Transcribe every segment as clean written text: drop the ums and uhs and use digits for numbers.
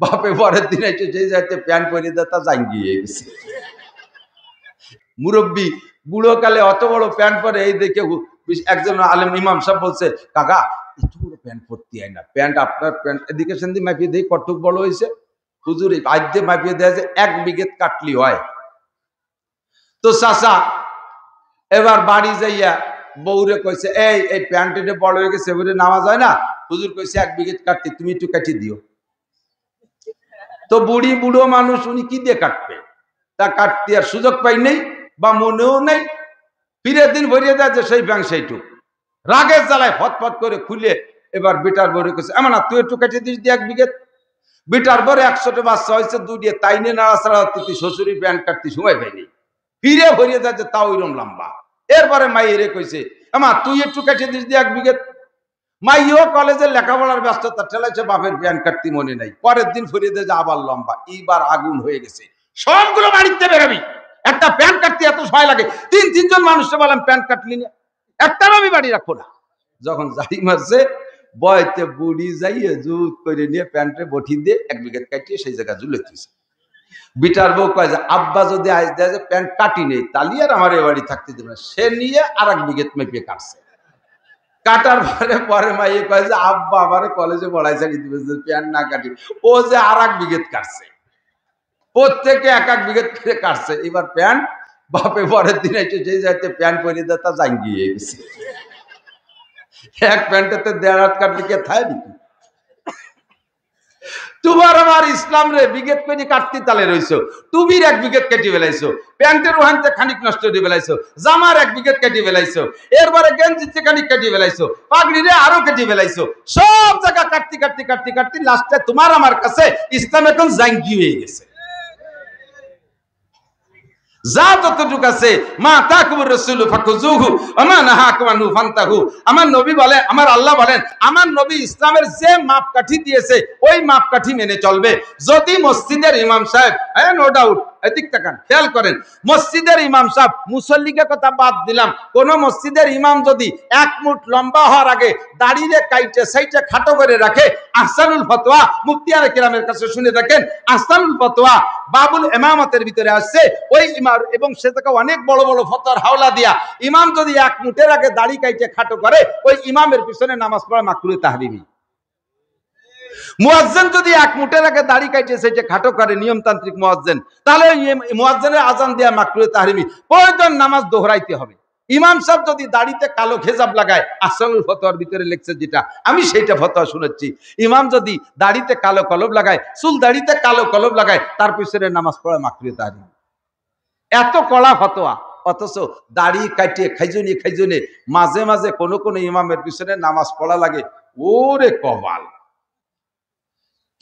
বাপে পরের দিন এসে যে যাইতে প্যান্ট পরে দেয় তা জাঙ্গিয়ে গেছে। মুরব্বী বুড়োকালে অত বড় প্যান্ট পরে এই দেখে একজন আলেম ইমাম সাহেব বলছে, কাকা এত বড় প্যান্ট পরতে হয় না, প্যান্ট আপনার প্যান্ট এদিকে সেদিকে মাপিয়ে দিয়ে কটুক বড় হয়েছে। হুজুর আজ দিয়ে মাপিয়ে দেয় যে 1 বিঘে কাটলি হয়। তো চাচা এবার বাড়ি যাইয়া বউরে কইছে, এই প্যান্ট এটা বড় হয়ে গেছে, বলে নামাজ হয় না। হুজুর কইছে 1 বিঘে কাটতে, তুমি একটু কাটিয়ে দিও। তো বুড়ো মানুষ, উনি কি দিয়ে কাটবে? তা কাটতে আর সুযোগ পাই নেই বা মনেও নেই। ফিরে দিন ভরিয়ে দেয় যে সেই ব্যাংক সেইটুক। রাগের জ্বালায় ফটফট করে খুলে এবার বিটার বরে কইছে, এমন তুই একটু কাটিয়ে দিস 1 বিঘে। বিটার বরে 100টা বাচ্চা হয়েছে, 2 দিয়ে তাই নিয়ে নাড়াচাড়া তুই শ্বশুরি প্যান্ট কাটতে সময় পাইনি। ফিরে ভরিয়ে দেয় যে তাও এরম লম্বা। এরপরে মাইরে কইছে, আমা তুই একটু কাটিয়ে দিস 1 বিঘে। মাইও কলেজের লেখাপড়ার ব্যস্ততা ঠেলাইছে, বাপের প্যান্ট কাটতে মনে নাই। পরের দিন ফিরিয়ে দেয় যে আবার লম্বা। এইবার আগুন হয়ে গেছে, সবগুলো বাড়িতে বেরোবি। একটা প্যান্ট কাটতে এত সময় লাগে, 3 জন মানুষকে বললাম প্যান্ট কাটলি না, একটাও আমি বাড়ি রাখবো না। যখন যাই মারছে বয়তে বুড়ি যাইয়ে জুত করে নিয়ে প্যান্টে বঠি দিয়ে 1 বিঘে কাটিয়ে সেই জায়গা ঝুলে দিয়েছে। বিটার বউ কয় যে আব্বা যদি আজ দেয় যে প্যান্ট কাটি নেই, তাহলে আর আমার এ বাড়ি থাকতে দেবে না। সে নিয়ে আর 1 বিঘে মেপে কাটছে। কাটার পরে মাইয়ে কয় যে আব্বা আমারে কলেজে পড়াইছে প্যান্ট না কাটি। ও যে আর 1 বিঘে কাটছে, প্রত্যেকে 1 বিঘে করে কাটছে। এবার প্যান্ট বাপে পরের দিন এসে যে যাইতে প্যান্ট পরিয়ে দেয় তা জাঙ্গিয়ে গেছে। এক প্যান্টেতে 1.5 হাত কাটলে কে থায় নাকি? তোমার আমার ইসলাম রে বিঘেত করে কাটতে তালে রইছো। টুবির 1 বিঘে কেটে ফেলাইছো, প্যান্টের ওহানতে খানিক নষ্ট করে ফেলাইছো, জামার 1 বিঘে কেটে ফেলাইছো, এরপরে গেঞ্জিতে খানিক কেটে ফেলাইছো, পাগড়িরে আরো কেটে ফেলাইছো। সব জায়গা কাটতে লাস্টে তোমার আমার কাছে ইসলাম এখন জাঙ্গি হয়ে গেছে। যা যতটুকু আছে মা তাকুর রাসূলু ফাকুযুহু ওয়া মা নাহাকুম আনহু ফান্তাহু। আমার নবী বলেন, আমার আল্লাহ বলেন, আমার নবী ইসলামের যে মাপকাঠি দিয়েছে ওই মাপকাঠি মেনে চলবে। যদি মসজিদের ইমাম সাহেব, নো ডাউট, এদিক তাকান খেয়াল করেন, মসজিদের ইমাম সাহেব, মুসল্লিকে কথা বাদ দিলাম, কোন মসজিদের ইমাম যদি 1 মুঠ লম্বা হওয়ার আগে দাড়িরে কাইটে সাইটে খাটো করে রাখে, আহসানুল ফতোয়া মুফতিয়ানে কেরামের কাছে শুনে দেখেন, আহসানুল ফতোয়া বাবুল ইমামতের ভিতরে আসছে ওই ইমাম, এবং সে থেকে অনেক বড় বড় ফতোয়ার হাওলা দিয়া ইমাম যদি 1 মুঠের আগে দাড়ি কাইটে খাটো করে, ওই ইমামের পিছনে নামাজ পড়া মাকরুহে তাহরিমি। মুয়াজ্জিন যদি 1 মুঠের আগে দাড়ি কাইটে সেটা খাটো করে, নিয়মতান্ত্রিক মুয়াজ্জিন, তাহলে মুয়াজ্জিনের আজান দেয়া মাকরুহে তাহরিমি, প্রয়োজন নামাজ দোহরাইতে হবে। ইমাম সাহেব যদি দাড়িতে কালো খেজাব লাগায়, আহসানুল ফতোয়ার ভিতরে লেখছে যেটা, আমি সেইটা ফতোয়া শুনেছি, ইমাম যদি দাড়িতে কালো কলব লাগায়, চুল দাড়িতে কালো কলব লাগায়, তার পিছনে নামাজ পড়া মাকরুহে তাহরিমি। এত কড়া ফতোয়া, অথচ দাড়ি কাটিয়ে খাইজনে মাঝে মাঝে কোন কোন ইমামের পিছনে নামাজ পড়া লাগে। ওরে কবাল,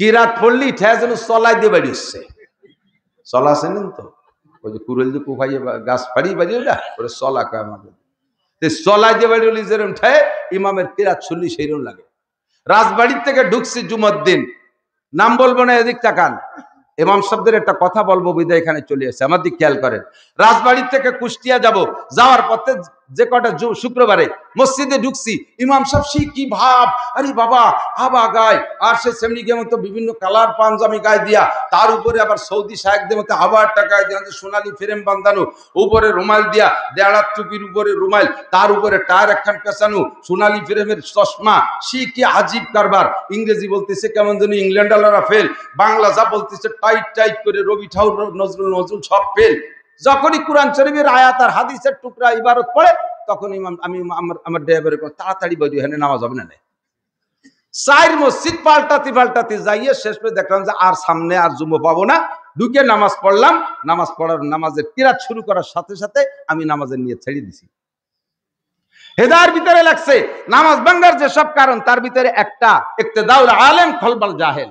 কিরাত পড়লি ঠেয়া যেন চলাই দিয়ে বাড়ি হচ্ছে। চলা চেনেন তো, ওই যে কুড়েল যে কুফাইয়ে গাছ ফাড়ি বাড়ি, ওটা ওরা চলা কয় আমাদের। চলাই দিয়ে বাড়ি হলি যেরকম ঠায় ইমামের কিরাত শুনলি সেইরকম লাগে। রাজবাড়ির থেকে ঢুকছি জুমার দিন, নাম বলবো না, এদিক তাকান, ইমাম সাহেবদের একটা কথা বলবো বিদায় এখানে চলে এসে, আমার দিক খেয়াল করেন। রাজবাড়ির থেকে কুষ্টিয়া যাব, যাওয়ার পথে যে কটা শুক্রবারে মসজিদে ঢুকছি, ইমাম সাহেব সে কি ভাব, আরে বাবা হাবা গায়, আর সে সেমনি গে মতো বিভিন্ন কালার পাঞ্জামি গায়ে দিয়া, তার উপরে আবার সৌদি শায়েকদের মতো হাবার টাকায় দেওয়া সোনালি ফ্রেম বাঁধানো, উপরে রুমাল দিয়া, দেড়ার টুপির উপরে রুমাল, তার উপরে টায়ার একখান পেঁচানো, সোনালি ফ্রেমের চশমা, সে কি আজীব কারবার। ইংরেজি বলতেছে কেমন যেন ইংল্যান্ড আলারা ফেল, বাংলা যা বলতেছে টাইট টাইট করে, রবি ঠাকুর নজরুল সব ফেল। যখনই কোরআন শরীফের আয়াত আর হাদিসের টুকরা ইবারত পড়ে, তখন ইমাম আমি আমার ড্রাইভারে তাড়াতাড়ি বলি এখানে নামাজ হবে না। 4 মসজিদ পাল্টাতে যাইয়ে শেষ করে দেখলাম যে আর সামনে আর জুমো পাবো না। ঢুকে নামাজ পড়লাম, নামাজের কিরাত শুরু করার সাথে সাথে আমি নামাজের নিয়ে ছেড়ে দিছি। হেদায়ের ভিতরে লাগছে নামাজ ভাঙ্গার যে সব কারণ, তার ভিতরে একটা ইক্তেদাউল আলেম খলফাল জাহেল।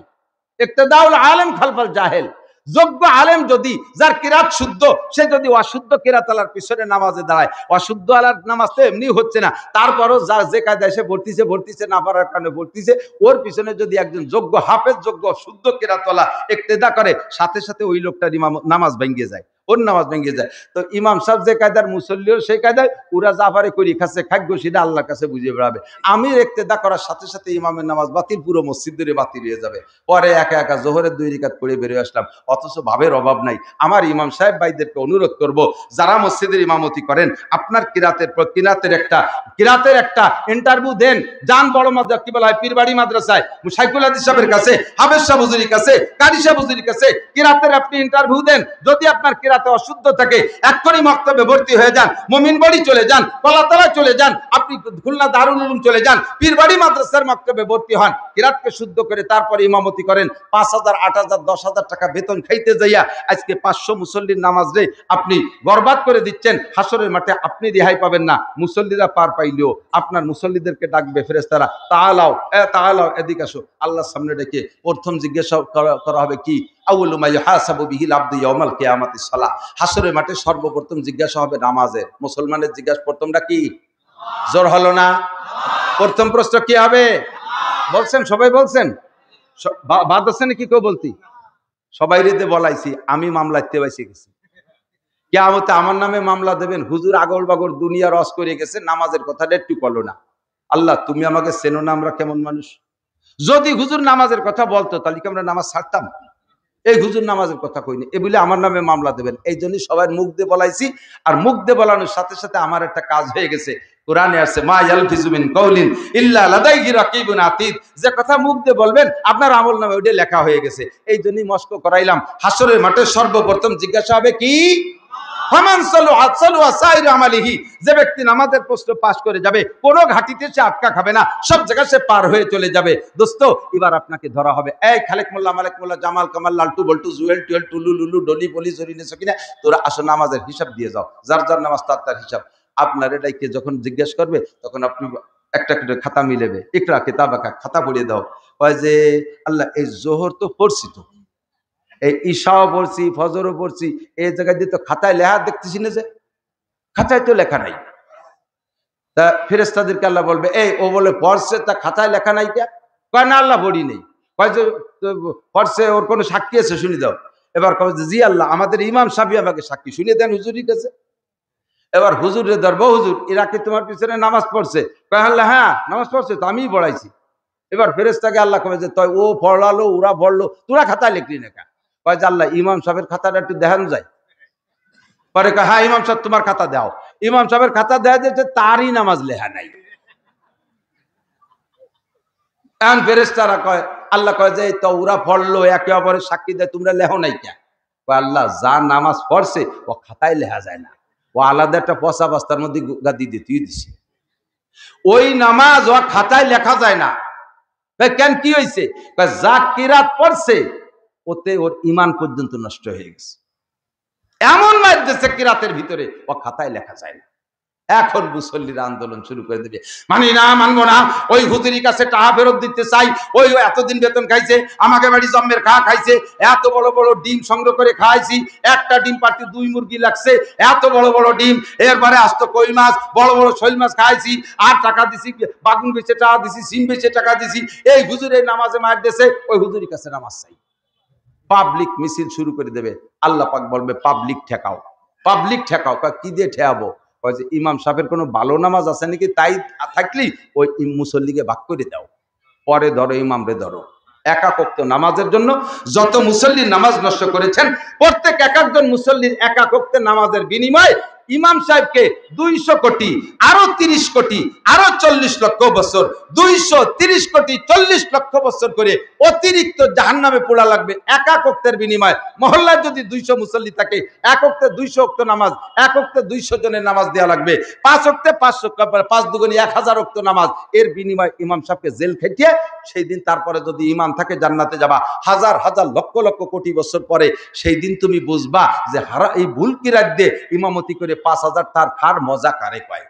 ইক্তেদাউল আলেম খলফাল জাহেল, যোগ্য আলেম যদি, যার কিরাত শুদ্ধ, সে যদি অশুদ্ধ কিরাত আলার পিছনে নামাজে দাঁড়ায়, অশুদ্ধ আলার নামাজ তো এমনি হচ্ছে না, তারপরও যার যে কায়দায় সে ভর্তিছে না পারার কারণে ভর্তিছে, ওর পিছনে যদি একজন যোগ্য হাফেজ, যোগ্য শুদ্ধ কিরাতওয়ালা ইক্তেদা করে, সাথে সাথে ওই লোকটার নামাজ ভেঙে যায়। ওর নামাজ ভেঙে যায়। তো ইমাম সাহেব যে কায়দার, মুসল্লিও সেই কায়দায়, ওরা যা পারে করি খাচ্ছে, খাদ্য সেটা আল্লাহর কাছে বুঝিয়ে বেড়াবে। আমি ইক্তেদা করার সাথে সাথে ইমামের নামাজ বাতিল, পুরো মসজিদ ধরে বাতিল হয়ে যাবে। পরে একা একা জোহরের 2 রাকাত পড়ে বেরিয়ে আসলাম, অথচ ভাবের অভাব নাই। আমার ইমাম সাহেব ভাইদেরকে অনুরোধ করব, যারা মসজিদের ইমামতি করেন, আপনার কিরাতের একটা ইন্টারভিউ দেন। যান বড় মাদ্রাসা, কি বলা হয়, পীরবাড়ি মাদ্রাসায় শাইখুল হাদিস সাহেবের কাছে, হাফেজ সাহেব হুজুরির কাছে, কারি সাহেব হুজুরির কাছে কিরাতের আপনি ইন্টারভিউ দেন। যদি আপনার কিরাতে অশুদ্ধ থাকে, এক্ষুনি মক্তবে ভর্তি হয়ে যান, মোমিনবাড়ি চলে যান, কলাতলা চলে যান, আপনি খুলনা দারুল উলুম চলে যান, পীরবাড়ি মাদ্রাসার মক্তবে ভর্তি হন, কিরাতকে শুদ্ধ করে তারপরে ইমামতি করেন। 5,000, 8,000, 10,000 টাকা বেতন খাইতে যাইয়া আজকে 500 মুসল্লির নামাজ রে আপনি বরবাদ করে দিচ্ছেন। হাসরের মাঠে আপনি রেহাই পাবেন না, মুসল্লিরা পার পাইলেও আপনার মুসল্লিদেরকে ডাকবে ফেরেশতারা, তাআলাও তাআলাও, এদিকে আসো। আল্লাহর সামনে ডেকে প্রথম জিজ্ঞাসা করা হবে কি? আউয়ালু মা ইউহাসাবু বিহিল আবদু ইয়াউমাল কিয়ামাতিস সালাহ। হাসরের মাঠে সর্বপ্রথম জিজ্ঞাসা হবে নামাজের। মুসলমানের জিজ্ঞাসা প্রথমটা কি? জোর হলো না? প্রথম প্রশ্ন কি হবে? বলছেন, সবাই বলছেন? বাদ আছে নাকি কেউ বলতি? সবাই রেদে বলাইছি, আমি মামলাতে বাইসে গেছি। কিয়ামতে আমার নামে মামলা দেবেন, হুজুর আগল বাগল দুনিয়া রস করে গেছে, নামাজের কথাটা একটু বলো না। আল্লাহ, তুমি আমাকে চেনো না, আমরা কেমন মানুষ। যদি হুজুর নামাজের কথা বলতো, তাহলে কি আমরা নামাজ ছাড়তাম? এই হুজুর নামাজের কথা কইনি, এ বলে আমার নামে মামলা দেবেন। এই জন্যই সবাই মুখ দিয়ে বলাইছি। আর মুখ দিয়ে বলানোর সাথে সাথে আমার একটা কাজ হয়ে গেছে। কোরআনে আছে, মা ইয়ালফিজু মিন কাউলিন ইল্লা লাদাইহি রাকিবুন আতীদ। যে কথা মুখ দিয়ে বলবেন, আপনার আমল নামে ওইটা লেখা হয়ে গেছে। এই জন্যই মস্ক করাইলাম। হাসরের মাঠে সর্বপ্রথম জিজ্ঞাসা হবে কি? যে ব্যক্তি নামাজের প্রশ্ন পাস করে যাবে, কোন ঘাটিতে সে আটকা খাবে না, সব জায়গায় সে পার হয়ে চলে যাবে। দোস্ত, এবার আপনাকে ধরা হবে। এই খালেক মোল্লা, মালেক মোল্লা, জামাল কামাল, লালটু বল্টু, জুয়েল টুয়েল, টুলু লুলু, ডলি বলি, জরিনে সকিনা, তোরা আসো নামাজের হিসাব দিয়ে যাও। যার যার নামাজ তার তার হিসাব। আপনার এটাকে যখন জিজ্ঞেস করবে, তখন আপনি একটা একটা খাতা মিলেবে, ইকরা কিতাবাকা, খাতা পড়িয়ে দাও। কয় যে আল্লাহ, এই জোহর তো পড়ছি, তো এই ঈশাও পড়ছি, ফজরও পড়ছি, এই জায়গায় দিয়ে তো খাতায় লেখা দেখতেছি না, যে খাতায় তো লেখা নাই। তা ফেরেশতাদেরকে আল্লাহ বলবে, এই ও বলে পড়ছে, তা খাতায় লেখা নাই কে? কয় না আল্লাহ, পড়ি নেই। কয় যে পড়ছে, ওর কোনো সাক্ষী আছে, শুনি দাও। এবার কয় যে জি আল্লাহ, আমাদের ইমাম সাহেব আমাকে সাক্ষী, শুনিয়ে দেন হুজুরের কাছে। এবার হুজুরে ধরবো, হুজুর এরা কি তোমার পিছনে নামাজ পড়ছে? কয় আল্লাহ, হ্যাঁ নামাজ পড়ছে, তো আমিই পড়াইছি। এবার ফেরেশতাকে আল্লাহ কবে যে তয় ও পড়ালো, ওরা পড়লো, তোরা খাতায় লিখলি না কেন? কয় যে আল্লাহ, ইমাম সাহেবের খাতাটা একটু দেখানো যায়। পরে কয়, হ্যাঁ ইমাম সাহেব তোমার খাতা দাও। ইমাম সাহেবের খাতা দেওয়া যেতে, তারই নামাজ লেখা নাই। এখন ফেরেশতারা কয়, আল্লাহ কয় যে তো ওরা পড়লো, একে অপরের সাক্ষী দেয়, তোমরা লেখো নাই কেন? কয় আল্লাহ, যা নামাজ পড়ছে ও খাতায় লেখা যায় না, ও আলাদা একটা পচা বস্তার মধ্যে গাদি দিয়ে তুই দিছি। ওই নামাজ ও খাতায় লেখা যায় না। কেন, কি হয়েছে? যা কিরাত পড়ছে, ওতে ওর ইমান পর্যন্ত নষ্ট হয়ে গেছে। এমন মারতেছে কিরাতের ভিতরে, ও খাতায় লেখা যায় না। এখন মুসল্লিরা আন্দোলন শুরু করে দেবে, মানি না, মানবো না, ওই হুজুরির কাছে টাকা ফেরত দিতে চাই। ওই এতদিন বেতন খাইছে, আমাকে বাড়ি জন্মের খাইছে, এত বড় বড় ডিম সংগ্রহ করে খাইছি, একটা ডিম পাতি 2 মুরগি লাগছে, এত বড় বড় ডিম, এরপরে আস্ত কই মাছ, বড় বড় শৈল মাছ খাইছি, আর টাকা দিছি, বাগুন বেচে টাকা দিছি, সিম বেচে টাকা দিছি। এই হুজুরের নামাজে মার দিয়েছে, ওই হুজুরির কাছে নামাজ চাই। পাবলিক মিছিল শুরু করে দেবে। আল্লাহ পাক বলবে, পাবলিক ঠেকাও, পাবলিক ঠেকাও। কি দিয়ে ঠেকাবো? যে ইমাম সাহেবের কোনো ভালো নামাজ আছে নাকি, তাই থাকলি ওই মুসল্লিকে ভাগ করে দাও, পরে ধরো ইমামরে ধরো। একাকত্ব নামাজের জন্য যত মুসল্লির নামাজ নষ্ট করেছেন, প্রত্যেক এক একজন মুসল্লির একাকত্বের নামাজের বিনিময়ে ইমাম সাহেবকে 200 কোটি, আরো 30 কোটি, আরো 40 লক্ষ বছর, 230 কোটি 40 লক্ষ বছর করে অতিরিক্ত জাহান্নামে পোড়া লাগবে একাকত্বের বিনিময়ে। মহল্লায় যদি 200 মুসল্লি থাকে, এক ওয়াক্তে 200 ওয়াক্ত নামাজ, এক ওয়াক্তে 200 জনের নামাজ দেওয়া লাগবে, 5 ওয়াক্তে 500, 5 দুগুণে 1000 ওয়াক্ত নামাজ। এর বিনিময়ে ইমাম সাহেবকে জেল খেটিয়ে সেই দিন, তারপরে যদি ইমাম থাকে জান্নাতে যাবা। হাজার হাজার লক্ষ লক্ষ কোটি বছর পরে সেই দিন তুমি বুঝবা যে এই ভুল কিরাত দিয়ে ইমামতি করে 5000 তার খার মজা কারে কয়।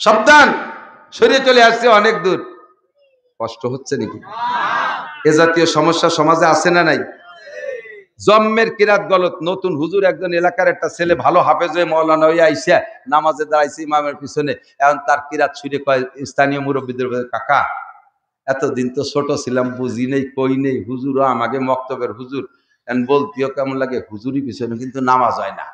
সাবধান, সরিয়ে চলে আসছে অনেক দূর। কষ্ট হচ্ছে নাকি? এ জাতীয় সমস্যা সমাজে আছে না নাই? জন্মের কিরাত গলত। নতুন হুজুর একজন এলাকার একটা ছেলে ভালো হাফেজ হয়ে মওলানা হয়ে আইসা নামাজে দাঁড়াইছে ইমামের পিছনে। এখন তার কিরাত শুনে কয় স্থানীয় মুরব্বীদের, কাকা এতদিন তো ছোট ছিলাম, বুঝি নেই, কই নেই, হুজুরও আমাকে মক্তবের হুজুর, বলতেও কেমন লাগে, হুজুরি পিছনে কিন্তু নামাজ হয় না।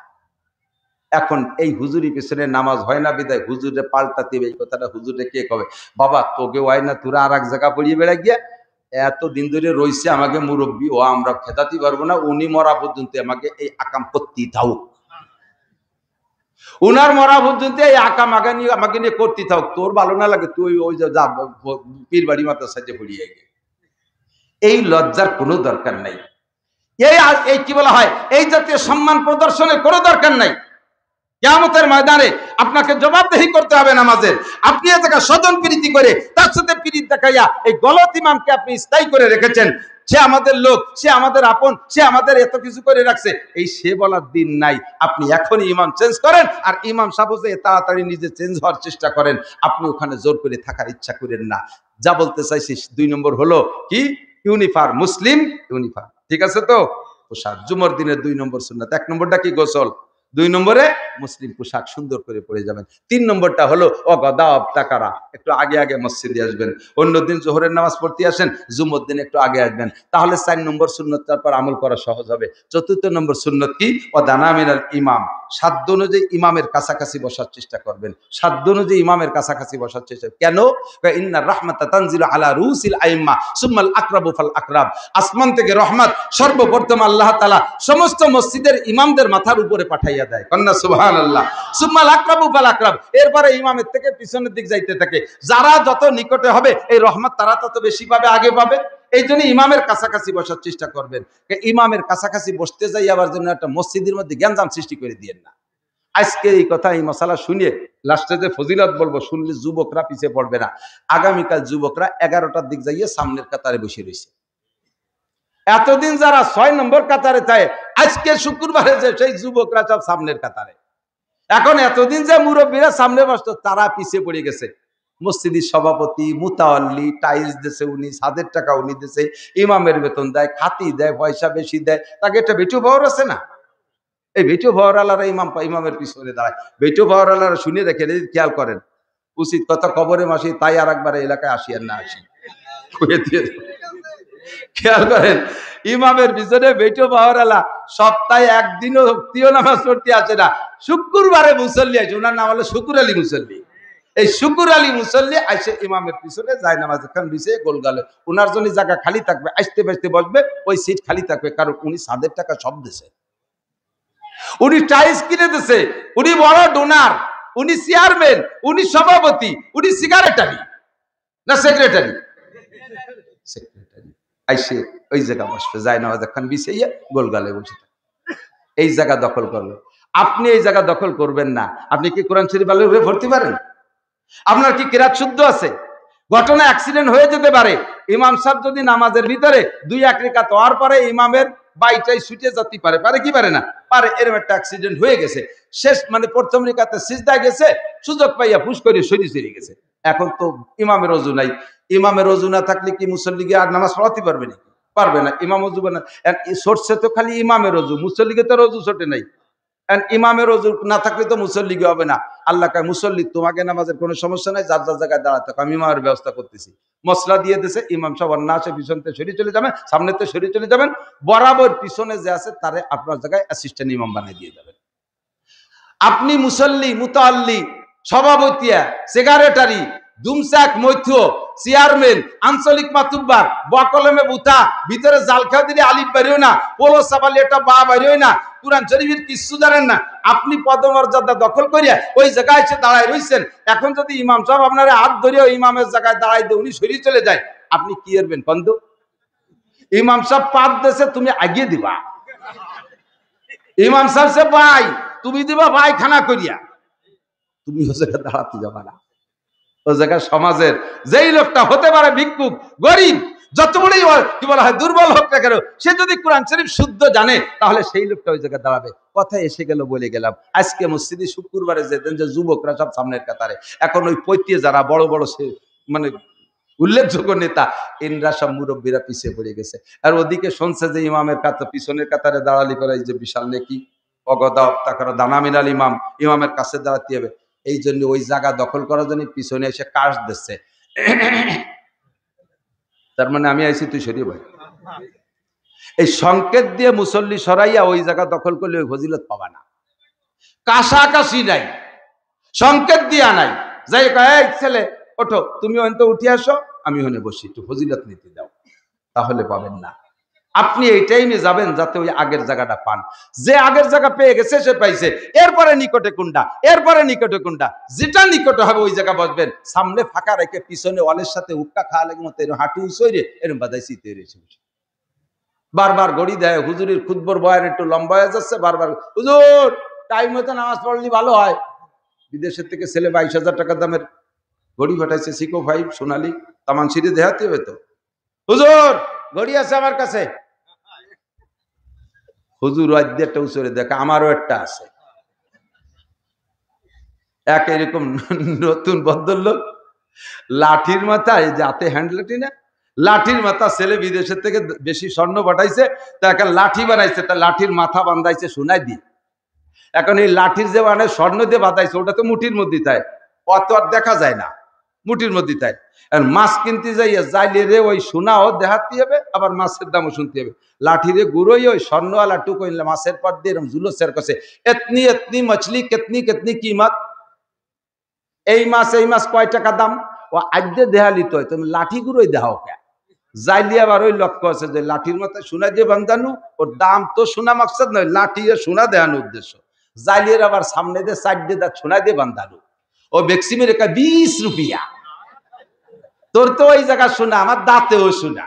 এখন এই হুজুরি পিছনে নামাজ হয় না বিদায় হুজুরে পাল্টাতে হবে। এই কথাটা হুজুরে কে কবে, বাবা তোকে হয় না, তোরা আর এক জায়গা পড়িয়ে বেড়া গিয়া এত দিন ধরে রয়েছে আমাকে মুরব্বী, ও আমরা খেদাতে পারবো না, উনি মরা পর্যন্ত আমাকে এই আকাম করতেই থাও, উনার মরা পর্যন্ত এই আকাম আমাকে নিয়ে করতে থাক। তোর ভালো না লাগে তুই ওই যে যা পীর বাড়ি মাতার সাথে পড়িয়ে গে। এই লজ্জার কোনো দরকার নাই। এই কি বলা হয়, এই জাতীয় সম্মান প্রদর্শনের কোনো দরকার নাই। কিয়ামতের ময়দানে আপনাকে জবাবদেহি করতে হবে নামাজের। আপনি এ জায়গায় স্বজন প্রীতি করে তার সাথে প্রীতি দেখাইয়া এই গলত ইমামকে আপনি স্থায়ী করে রেখেছেন, সে আমাদের লোক, সে আমাদের আপন, সে আমাদের এত কিছু করে রাখছে, এই সে বলার দিন নাই। আপনি এখনই ইমাম চেঞ্জ করেন, আর ইমাম সাহেব তাড়াতাড়ি নিজে চেঞ্জ হওয়ার চেষ্টা করেন। আপনি ওখানে জোর করে থাকার ইচ্ছা করেন না। যা বলতে চাইছি 2 নম্বর হলো কি, ইউনিফর্ম, মুসলিম ইউনিফর্ম, ঠিক আছে তো? পোশাক জুমার দিনের 2 নম্বর সুন্নাত। 1 নম্বরটা কি, গোসল। 2 নম্বরে মুসলিম পোশাক সুন্দর করে পরে যাবেন। 3 নম্বরটা হলো অগদাব তাকারা, একটু আগে আগে মসজিদে আসবেন। অন্যদিন জোহরের নামাজ পড়তে আসেন, জুমার দিন একটু আগে আসবেন, তাহলে 4 নম্বর সুন্নতটার পর আমল করা সহজ হবে। 4র্থ নম্বর সুন্নত কি, ওয়াদানা মিনাল ইমাম, সাধ্য অনুযায়ী ইমামের কাছাকাছি বসার চেষ্টা করবেন। সাধ্য অনুযায়ী ইমামের কাছাকাছি বসার চেষ্টা কেন? ইন্নার রাহমাতা তানজিলু আলা রুসিল আইম্মা সুম্মাল আকরাবু ফাল আকরাব, আসমান থেকে রহমত সর্বপ্রথম আল্লাহ তাআলা সমস্ত মসজিদের ইমামদের মাথার উপরে পাঠাইয়া দেয়। কন্না সুবহানাল্লাহ। সুম্মাল আকরাবু ফাল আকরাব, এরপরে ইমামের থেকে পিছনের দিক যাইতে থাকে। যারা যত নিকটে হবে এই রহমত তারা তত বেশি পাবে, আগে পাবে। এই জন্য ইমামের কাছাকাছি বসার চেষ্টা করবেন। ইমামের কাছাকাছি বসতে যাই আবার জন্য একটা মসজিদের মধ্যে গ্যাঞ্জাম সৃষ্টি করে দিয়েন না। আজকে এই কথা, এই মশালা শুনিয়ে লাস্টে যে ফজিলত বলবো, শুনলে যুবকরা পিছিয়ে পড়বে না। আগামীকাল যুবকরা 11টার দিক যাইয়ে সামনের কাতারে বসে রয়েছে। এতদিন যারা 6 নম্বর কাতারে থাকে, আজকে শুক্রবারে যে সেই যুবকরা সব সামনের কাতারে। এখন এতদিন যে মুরব্বীরা সামনে বসতো তারা পিছিয়ে পড়ে গেছে। মসজিদের সভাপতি, মুতাওয়াল্লি, টাইলস দিছে উনি, ছাদের টাকা উনি দিছে, ইমামের বেতন দেয়, খাতি দেয়, পয়সা বেশি দেয়, তাকে একটা বেটু পাওয়ার আছে না? এই বেটু পাওয়ারওয়ালারা ইমামের পিছনে দাঁড়ায়। বেটু পাওয়ারওয়ালারা শুনে রেখে খেয়াল করেন, উচিত কথা কবরে মাসি তাই আর একবার এলাকায় আসি আর না আসি, খেয়াল করেন। ইমামের পিছনে বেটু পাওয়ারওয়ালা সপ্তাহে একদিনও তিও নামাজ পড়তে আসে না, শুক্রবারে মুসল্লি আছে, ওনার নাম হলো শুকুর আলী মুসল্লি। এই শুকুর আলী মুসল্লি আইসে ইমামের পিছনে যায় নামাজ খান বিছে গোল গালে, ওনার জন্য জায়গা খালি থাকবে, আসতে বাসতে বসবে, ওই সিট খালি থাকবে, কারণ উনি ছাদের টাকা সব দিছে, উনি টাইলস কিনে দিছে, উনি বড় ডোনার, উনি চেয়ারম্যান, উনি সভাপতি, উনি সিগারেটারি না সেক্রেটারি, সেক্রেটারি আইসে ওই জায়গা বসবে, যায় নামাজ খান বিছাইয়া গোল গালে বসে থাকে। এই জায়গা দখল করবে। আপনি এই জায়গা দখল করবেন না। আপনি কি কোরআন শরীফ আলো হয়ে ভর্তি পারেন? আপনার কি কিরাত শুদ্ধ আছে? ঘটনা অ্যাক্সিডেন্ট হয়ে যেতে পারে। ইমাম সাহেব যদি নামাজের ভিতরে 2-1 রাকাত হওয়ার পরে ইমামের বাইটাই ছুটে যেতে পারে, পারে কি পারে না? পারে। এরকম একটা অ্যাক্সিডেন্ট হয়ে গেছে, শেষ মানে প্রথম রাকাতে সিজদায় গেছে, সুযোগ পাইয়া ফুস করে সরে গেছে। এখন তো ইমামের ওযু নাই। ইমামের ওযু না থাকলে কি মুসল্লিকে আর নামাজ পড়াতে পারবে না? পারবে না। ইমাম ওযু না, সরছে তো খালি ইমামের ওযু, মুসল্লিকে তো ওযু ছোটে নাই। ইমামের ওযু না থাকলে তো মুসল্লিকে হবে না। আল্লাহ কয়, মুসল্লি তোমাকে নামাজের কোনো সমস্যা নাই, যার যার জায়গায় দাঁড়াতে, আমি ইমামের ব্যবস্থা করতেছি। মশলা দিয়ে দিছে, ইমাম সাহেব না আসে পিছনতে সরিয়ে চলে যাবেন, সামনেতে সরিয়ে চলে যাবেন, বরাবর পিছনে যে আছে তারে আপনার জায়গায় অ্যাসিস্ট্যান্ট ইমাম বানিয়ে দিয়ে যাবেন। আপনি মুসল্লি, মুতাআল্লি, সভাপতিয়া, সেক্রেটারি, দুমসাক মৈথ, চেয়ারম্যান, আঞ্চলিক মাতুব্বার, বকলমে বুথা, ভিতরে জাল খাও দিলে আলিফ বাড়িও না, পোলো সাবালি একটা বা বাড়িও না, কুরআন শরীফের কিছু জানেন না, আপনি পদমর্যাদা দখল করিয়া ওই জায়গায় এসে দাঁড়ায় রইছেন। এখন যদি ইমাম সাহেব আপনার হাত ধরিয়া ইমামের জায়গায় দাঁড়াই দিয়ে উনি সরিয়ে চলে যায়, আপনি কি করবেন বন্ধু? ইমাম সাহেব পাত দেশে তুমি আগিয়ে দিবা, ইমাম সাহেব সে ভাই তুমি দিবা ভাই খানা করিয়া, তুমি ও জায়গায় দাঁড়াতে যাবা না। ও জায়গায় সমাজের যেই লোকটা হতে পারে ভিক্ষুক, গরিব, যত বড়ই কি বলা হয় দুর্বল হোক না কেন, সে যদি কোরআন শরীফ শুদ্ধ জানে তাহলে সেই লোকটা ওই জায়গায় দাঁড়াবে। কথা এসে গেল বলে গেলাম, আজকে মসজিদে শুক্রবারে যেতেন যে যুবকরা সব সামনের কাতারে, এখন ওই পৈতিয়ে যারা বড় বড় সে মানে উল্লেখযোগ্য নেতা, ইনরা সব মুরব্বীরা পিছিয়ে পড়ে গেছে। আর ওদিকে শুনছে যে ইমামের পিছনের কাতারে দাঁড়ালি করে এই যে বিশাল নেকি, অগদা তাকার দানা মিনাল ইমাম, ইমামের কাছে দাঁড়াতে হবে। এই জন্য ওই জায়গা দখল করার জন্য পিছনে এসে কাশ দিচ্ছে, তার মানে আমি আইছি তুই সরিয়ে ভাই। এই সংকেত দিয়ে মুসল্লি সরাইয়া ওই জায়গা দখল করলে ওই ফজিলত পাবা না। কাশাকাশি নাই, সংকেত দিয়া নাই, যাই এই ছেলে ওঠো, তুমি হয়তো উঠে আসো, আমি হনে বসি, একটু ফজিলত নিতে দাও, তাহলে পাবেন না। আপনি এই টাইমে যাবেন যাতে ওই আগের জায়গাটা পান। যে আগের জায়গা পেয়ে গেছে সে পাইছে, এরপরে নিকটে কোনটা, এরপরে নিকটে কোনটা, যেটা নিকটে হবে ওই জায়গা বসবেন। সামনে ফাঁকা রেখে পিছনে ওয়ালের সাথে উক্কা খাওয়া লাগে মতো এরকম হাঁটু উঁচড়ে এরকম বাদাই শীতে রয়েছে। বারবার গড়ি দেয়, হুজুরের খুতবর বয়ার একটু লম্বা হয়ে যাচ্ছে, বারবার হুজুর টাইম মতো নামাজ পড়লে ভালো হয়। বিদেশের থেকে ছেলে 22,000 টাকা দামের ঘড়ি পাঠাইছে, সিকো 5 সোনালি, তামান সিঁড়ি দেখাতে হবে তো। হুজুর ঘড়ি আছে আমার কাছে, হুজুর একটা উচরে দেখা, আমারও একটা আছে। এক এরকম নতুন ভদ্রলোক, লাঠির মাথায় যাতে হ্যান্ডলাঠি না, লাঠির মাথা, ছেলে বিদেশের থেকে বেশি স্বর্ণ পাঠাইছে, তা একটা লাঠি বানাইছে, তা লাঠির মাথা বান্ধাইছে সোনায় দিয়ে। এখন এই লাঠির যে মানে স্বর্ণ দিয়ে বাঁধাইছে ওটা তো মুঠির মধ্যে তাই, অত আর দেখা যায় না, মুঠির মধ্যে তাই। মাছ কিনতে যাইয়া যাইলে রে ওই সোনাও দেখাতে হবে, আবার মাছের দামও শুনতে হবে। লাঠিরে গুঁড়োই ওই স্বর্ণওয়ালা টুকু মাছের পর দিয়ে এরকম জুলুসের কাছে, এতনি এতনি মছলি কেতনি কেতনি কিমত, এই মাছ কয় টাকা দাম, ও আদ্যে দেহালি তো তুমি লাঠি গুঁড়োই দেখাও কে। যাইলি আবার ওই লক্ষ্য আছে যে লাঠির মাথায় সোনা দিয়ে বান্ধানো, ওর দাম তো সোনা মাকসাদ নয়, লাঠি সোনা দেখানোর উদ্দেশ্য। জাইলির আবার সামনে দিয়ে সাইড দিয়ে সোনা দিয়ে বান্ধানো, ও বেক্সিমের 20 রুপিয়া। তোর তো ওই জায়গা শোনা, আমার দাঁতেও শোনা।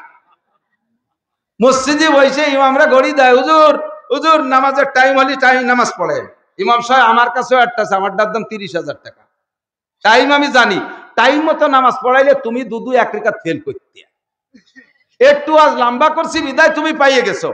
মসজিদে বসে ইমামরা ঘড়ি দেয়, হুজুর হুজুর নামাজের টাইম হলে টাইম নামাজ পড়ে। ইমাম সাহেব আমার কাছেও একটা আছে, আমার দাম 30,000 টাকা। টাইম আমি জানি, টাইম মতো নামাজ পড়াইলে তুমি দুদু এক রেখাত ফেল করতে, একটু আজ লম্বা করছি বিদায় তুমি পাইয়ে গেছো।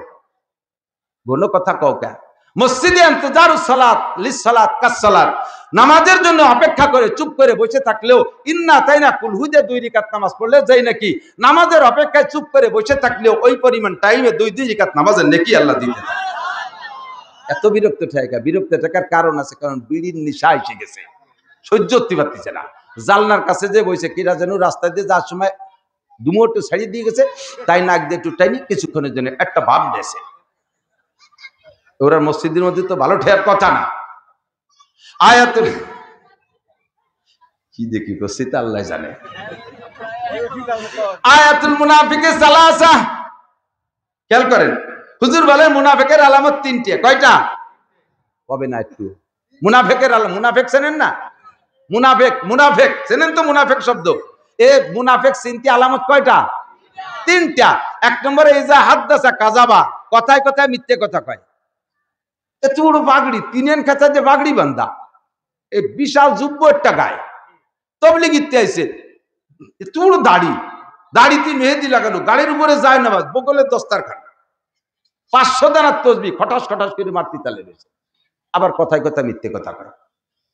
কোনো কথা কওকা মসজিদে ইন্তজারুস সালাত লিস সালাত কাস সালাত, নামাজের জন্য অপেক্ষা করে চুপ করে বসে থাকলেও ইন্না তাইনা কুলহুদে 2 রাকাত নামাজ পড়লে যাই নাকি, নামাজের অপেক্ষায় চুপ করে বসে থাকলেও ওই পরিমাণ টাইমে 2 রাকাত নামাজের নেকি আল্লাহ দিতে দেয়। এত বিরক্ত ঠেকা, বিরক্ত ঠেকার কারণ আছে, কারণ বিড়ির নেশা এসে গেছে, সহ্য করতে পারতেছে না। জালনার কাছে যে বসে কিরা যেন রাস্তা দিয়ে যাওয়ার সময় দুমোটো ছাড়িয়ে দিয়ে গেছে, তাই নাক দিয়ে একটু টাইনি কিছুক্ষণের জন্য একটা ভাব দেশে। ওরা মসজিদের মধ্যে তো ভালো ঠেয়ার কথা না। আয়াতুল কি দেখি করছি তা আল্লাহ জানে। আয়াতুল মুনাফিকে সালাসা, খেয়াল করেন, হুজুর বলেন মুনাফিকের আলামত 3টে। কয়টা? কবে না একটু মুনাফিকের আলামত, মুনাফিক চেনেন না? মুনাফিক, মুনাফিক চেনেন তো? মুনাফিক শব্দ, এ মুনাফিক চিনতে আলামত কয়টা? 3টা। 1 নম্বরে ইজা হাদ্দাসা কাযাবা, কথায় কথায় মিথ্যে কথা কয়। এত বড় বাগড়ি, 3 খাঁচা যে বাগড়ি বান্ধা, এই বিশাল যুব্য একটা গায়ে, তবলিগিতে আইছে, এত বড় দাড়ি, দাড়িতে মেহেদি লাগানো, গাড়ির উপরে যায় নামাজ, বগলে দস্তারখান, 500 দানার তসবিহ খটাস খটাস করে মারতে তালে রয়েছে। আবার কথায় কথায় মিথ্যে কথা কয়।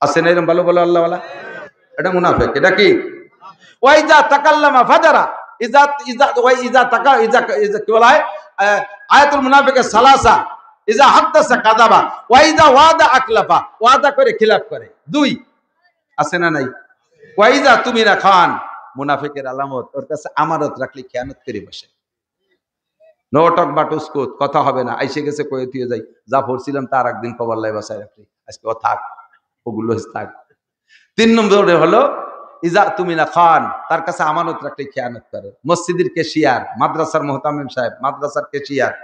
আছে না এরকম ভালো ভালো আল্লাহওয়ালা? এটা মুনাফিক। এটা কি? ওয়াইজা তাকাল্লামা ফাজারা, ইজা ইজা ওয়াই ইজা তাকা ইজা ইজা কি বলা হয়, আয়াতুল মুনাফিকের সালাসা, ইজা হাদ্দাসা কাযাবা, ওয়াইজা ওয়াদা আকলাফা, ওয়াদা করে খিলাফ করে। 2 আছে না নাই? ওয়াইজা তুমি না খান, মুনাফিকের আলামত, ওর কাছে আমানত রাখলে খেয়ানত করে বসে। নোটক বাটুস্কুত, কথা হবে না, আইসে গেছে কয়ে দিয়ে যাই, যা পড়ছিলাম তার একদিন কবর লাই বাসায় রাখলি, আজকে ও থাক, ওগুলো থাক। 3 নম্বরে হলো ইজা তুমি না খান, তার কাছে আমানত রাখলে খেয়ানত করে। মসজিদের কেশিয়ার, মাদ্রাসার মোহতামিম সাহেব, মাদ্রাসার কেশিয়ার,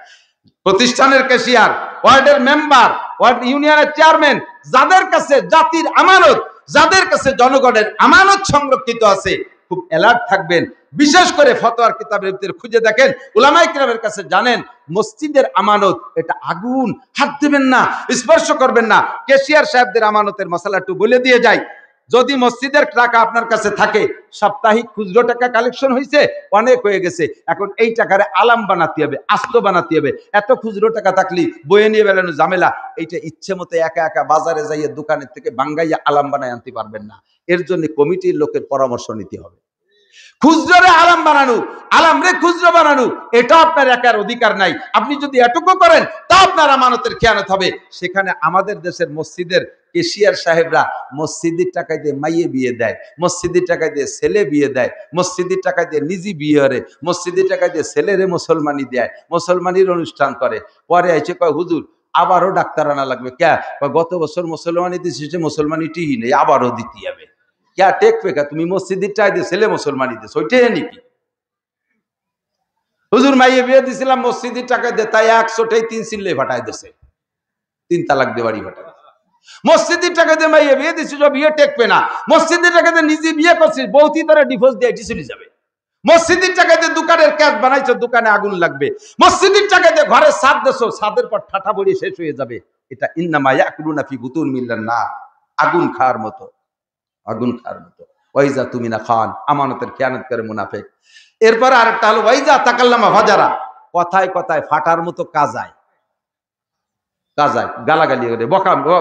প্রতিষ্ঠানের কেশিয়ার, ওয়ার্ডের মেম্বার, ওয়ার্ড ইউনিয়নের চেয়ারম্যান, যাদের কাছে জাতির আমানত, যাদের কাছে জনগণের আমানত সংরক্ষিত আছে, খুব অ্যালার্ট থাকবেন। বিশেষ করে ফতোয়ার কিতাবের ভিতরে খুঁজে দেখেন, উলামায়ে কেরামের কাছে জানেন মসজিদের আমানত এটা আগুন, হাত দিবেন না, স্পর্শ করবেন না। কেশিয়ার সাহেবদের আমানতের মশলা একটু বলে দিয়ে যায়। যদি মসজিদের টাকা আপনার কাছে থাকে, সাপ্তাহিক খুচরো টাকা কালেকশন হয়েছে, অনেক হয়ে গেছে, এখন এই টাকারে আলাম বানাতে হবে, আস্ত বানাতে হবে। এত খুচরো টাকা থাকলে বয়ে নিয়ে বেড়ানো ঝামেলা, এইটা ইচ্ছে মতো একা একা বাজারে যাইয়ে দোকানের থেকে বাঙ্গাইয়া আলাম বানায় আনতে পারবেন না। এর জন্য কমিটির লোকের পরামর্শ নিতে হবে। খুচরোরে আলাম বানানো, আলাম রে খুচরো বানানো, এটা আপনার একার অধিকার নাই। আপনি যদি এটুকু করেন তা আপনার আমানতের খেয়ানত হবে। সেখানে আমাদের দেশের মসজিদের কেশিয়ার সাহেবরা মসজিদের টাকায় দিয়ে মাইয়ে বিয়ে দেয়, মসজিদের টাকায় দিয়ে ছেলে বিয়ে দেয়, মসজিদের টাকায় দিয়ে নিজে বিয়ে হরে, মসজিদের টাকায় দিয়ে ছেলেরে মুসলমানি দেয়, মুসলমানির অনুষ্ঠান করে। পরে আইছে কয় হুজুর আবারও ডাক্তার আনা লাগবে। ক্যা? গত বছর মুসলমানি দিয়েছে, মুসলমানিটি নেই, আবারও দিতে হবে। ক্যা টেকবে কা? তুমি মসজিদের টাকায় দিয়ে ছেলে মুসলমানি দিয়েছ, ওইটাই নাকি? হুজুর মাইয়ে বিয়ে দিছিলাম মসজিদের টাকায় দিয়ে, তাই 100টাই 3 চিল্লে ফাটাই দিছে, 3 তালাক দিয়ে বাড়ি ফাটাই। মসজিদের টাকা দিয়ে মাইয়ে বিয়ে দিছিস, বিয়ে টেকবে না। মসজিদের টাকা দিয়ে নিজে বিয়ে করছিস, বউতি তারা ডিভোর্স দিয়ে চলে যাবে। মসজিদের টাকা দিয়ে দোকানের ক্যাশ বানাইছো, দোকানে আগুন লাগবে। মসজিদের টাকা দিয়ে ঘরে ছাদ দেছো, ছাদের পর ঠাটা পড়ে শেষ হয়ে যাবে। এটা ইন্নামা ইয়াকুলুনা ফি বুতুনিহিম না, আগুন খাওয়ার মতো, আগুন খাওয়ার মতো। ওয়াইজা তুমিনা খান, আমানতের খেয়ানত করে মুনাফিক। এরপর আরেকটা হলো ওয়াইজা তাকাল্লামা ফাজারা, কথায় কথায় ফাটার মতো কাজায়, কাজায় গালাগালি করে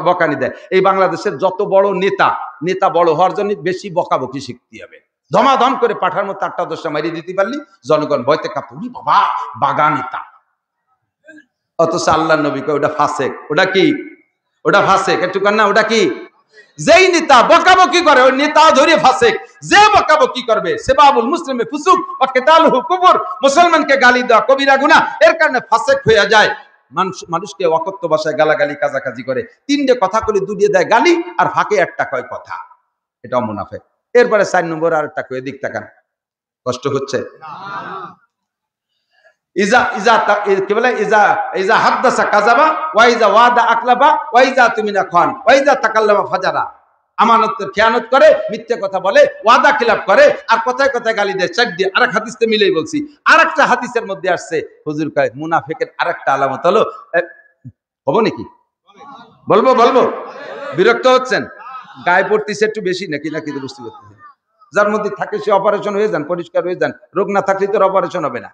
বকানি দেয়। এই বাংলাদেশের যত বড় নেতা বড় হওয়ার জন্য বেশি বকাবকি শিখতে হবে। ধমাধম করে পাঠার মতো 8টা 10টা মারিয়ে দিতে পারলি জনগণ ভয়তে কাঁপত, বাবা বাগা নেতা। অথচ আল্লাহ নবী কয় ওটা ফাসেক। ওটা কি? ওটা ফাসেক। একটু কান্না, ওটা কি? যেই নেতা বকাবকি করে ওই নেতা ধরে ফাসেক। যে বকাবকি করবে সেবাবুল মুসলিমে ফুসুক ওয়া কিতালুহু কুফর, মুসলমানকে গালি দেওয়া কবিরা গুনাহ, এর কারণে ফাসেক হয়ে যায়। মানুষকে অকথ্য ভাষায় গালাগালি কাজাকাজি করে, 3টে কথা করে দুলিয়ে দেয় গালি, আর ফাঁকে একটা কয় কথা, এটাও মুনাফিক। এরপরে 4 নম্বর আরেকটা কয়, দিক তাকান, কষ্ট হচ্ছে? ইজা ইজা কি বলে, ইজা ইজা হাদাসা কাযাবা ওয়া ইজা ওয়াদা আকলাবা ওয়া ইজা তুমিনা খান ওয়া ইজা তাকাল্লামা ফাজারা। আমানতের খেয়ানত করে, মিথ্যে কথা বলে, ওয়াদা খিলাফ করে, আর কথায় কথায় গালি দেয়। চাক দিয়ে আরেক হাদিসে মিলেই বলছি। আরেকটা হাদিসের মধ্যে আসছে, হুজুর কয় মুনাফিকের আরেকটা আলামত হলো, হবো নাকি? বলবো বলবো? বিরক্ত হচ্ছেন? গায়ে পড়তেছে একটু বেশি নাকি? নাকি তো বুঝতে পারতেছি। যার মধ্যে থাকে সে অপারেশন হয়ে যান, পরিষ্কার হয়ে যান। রোগ না থাকলে তো অপারেশন হবে না,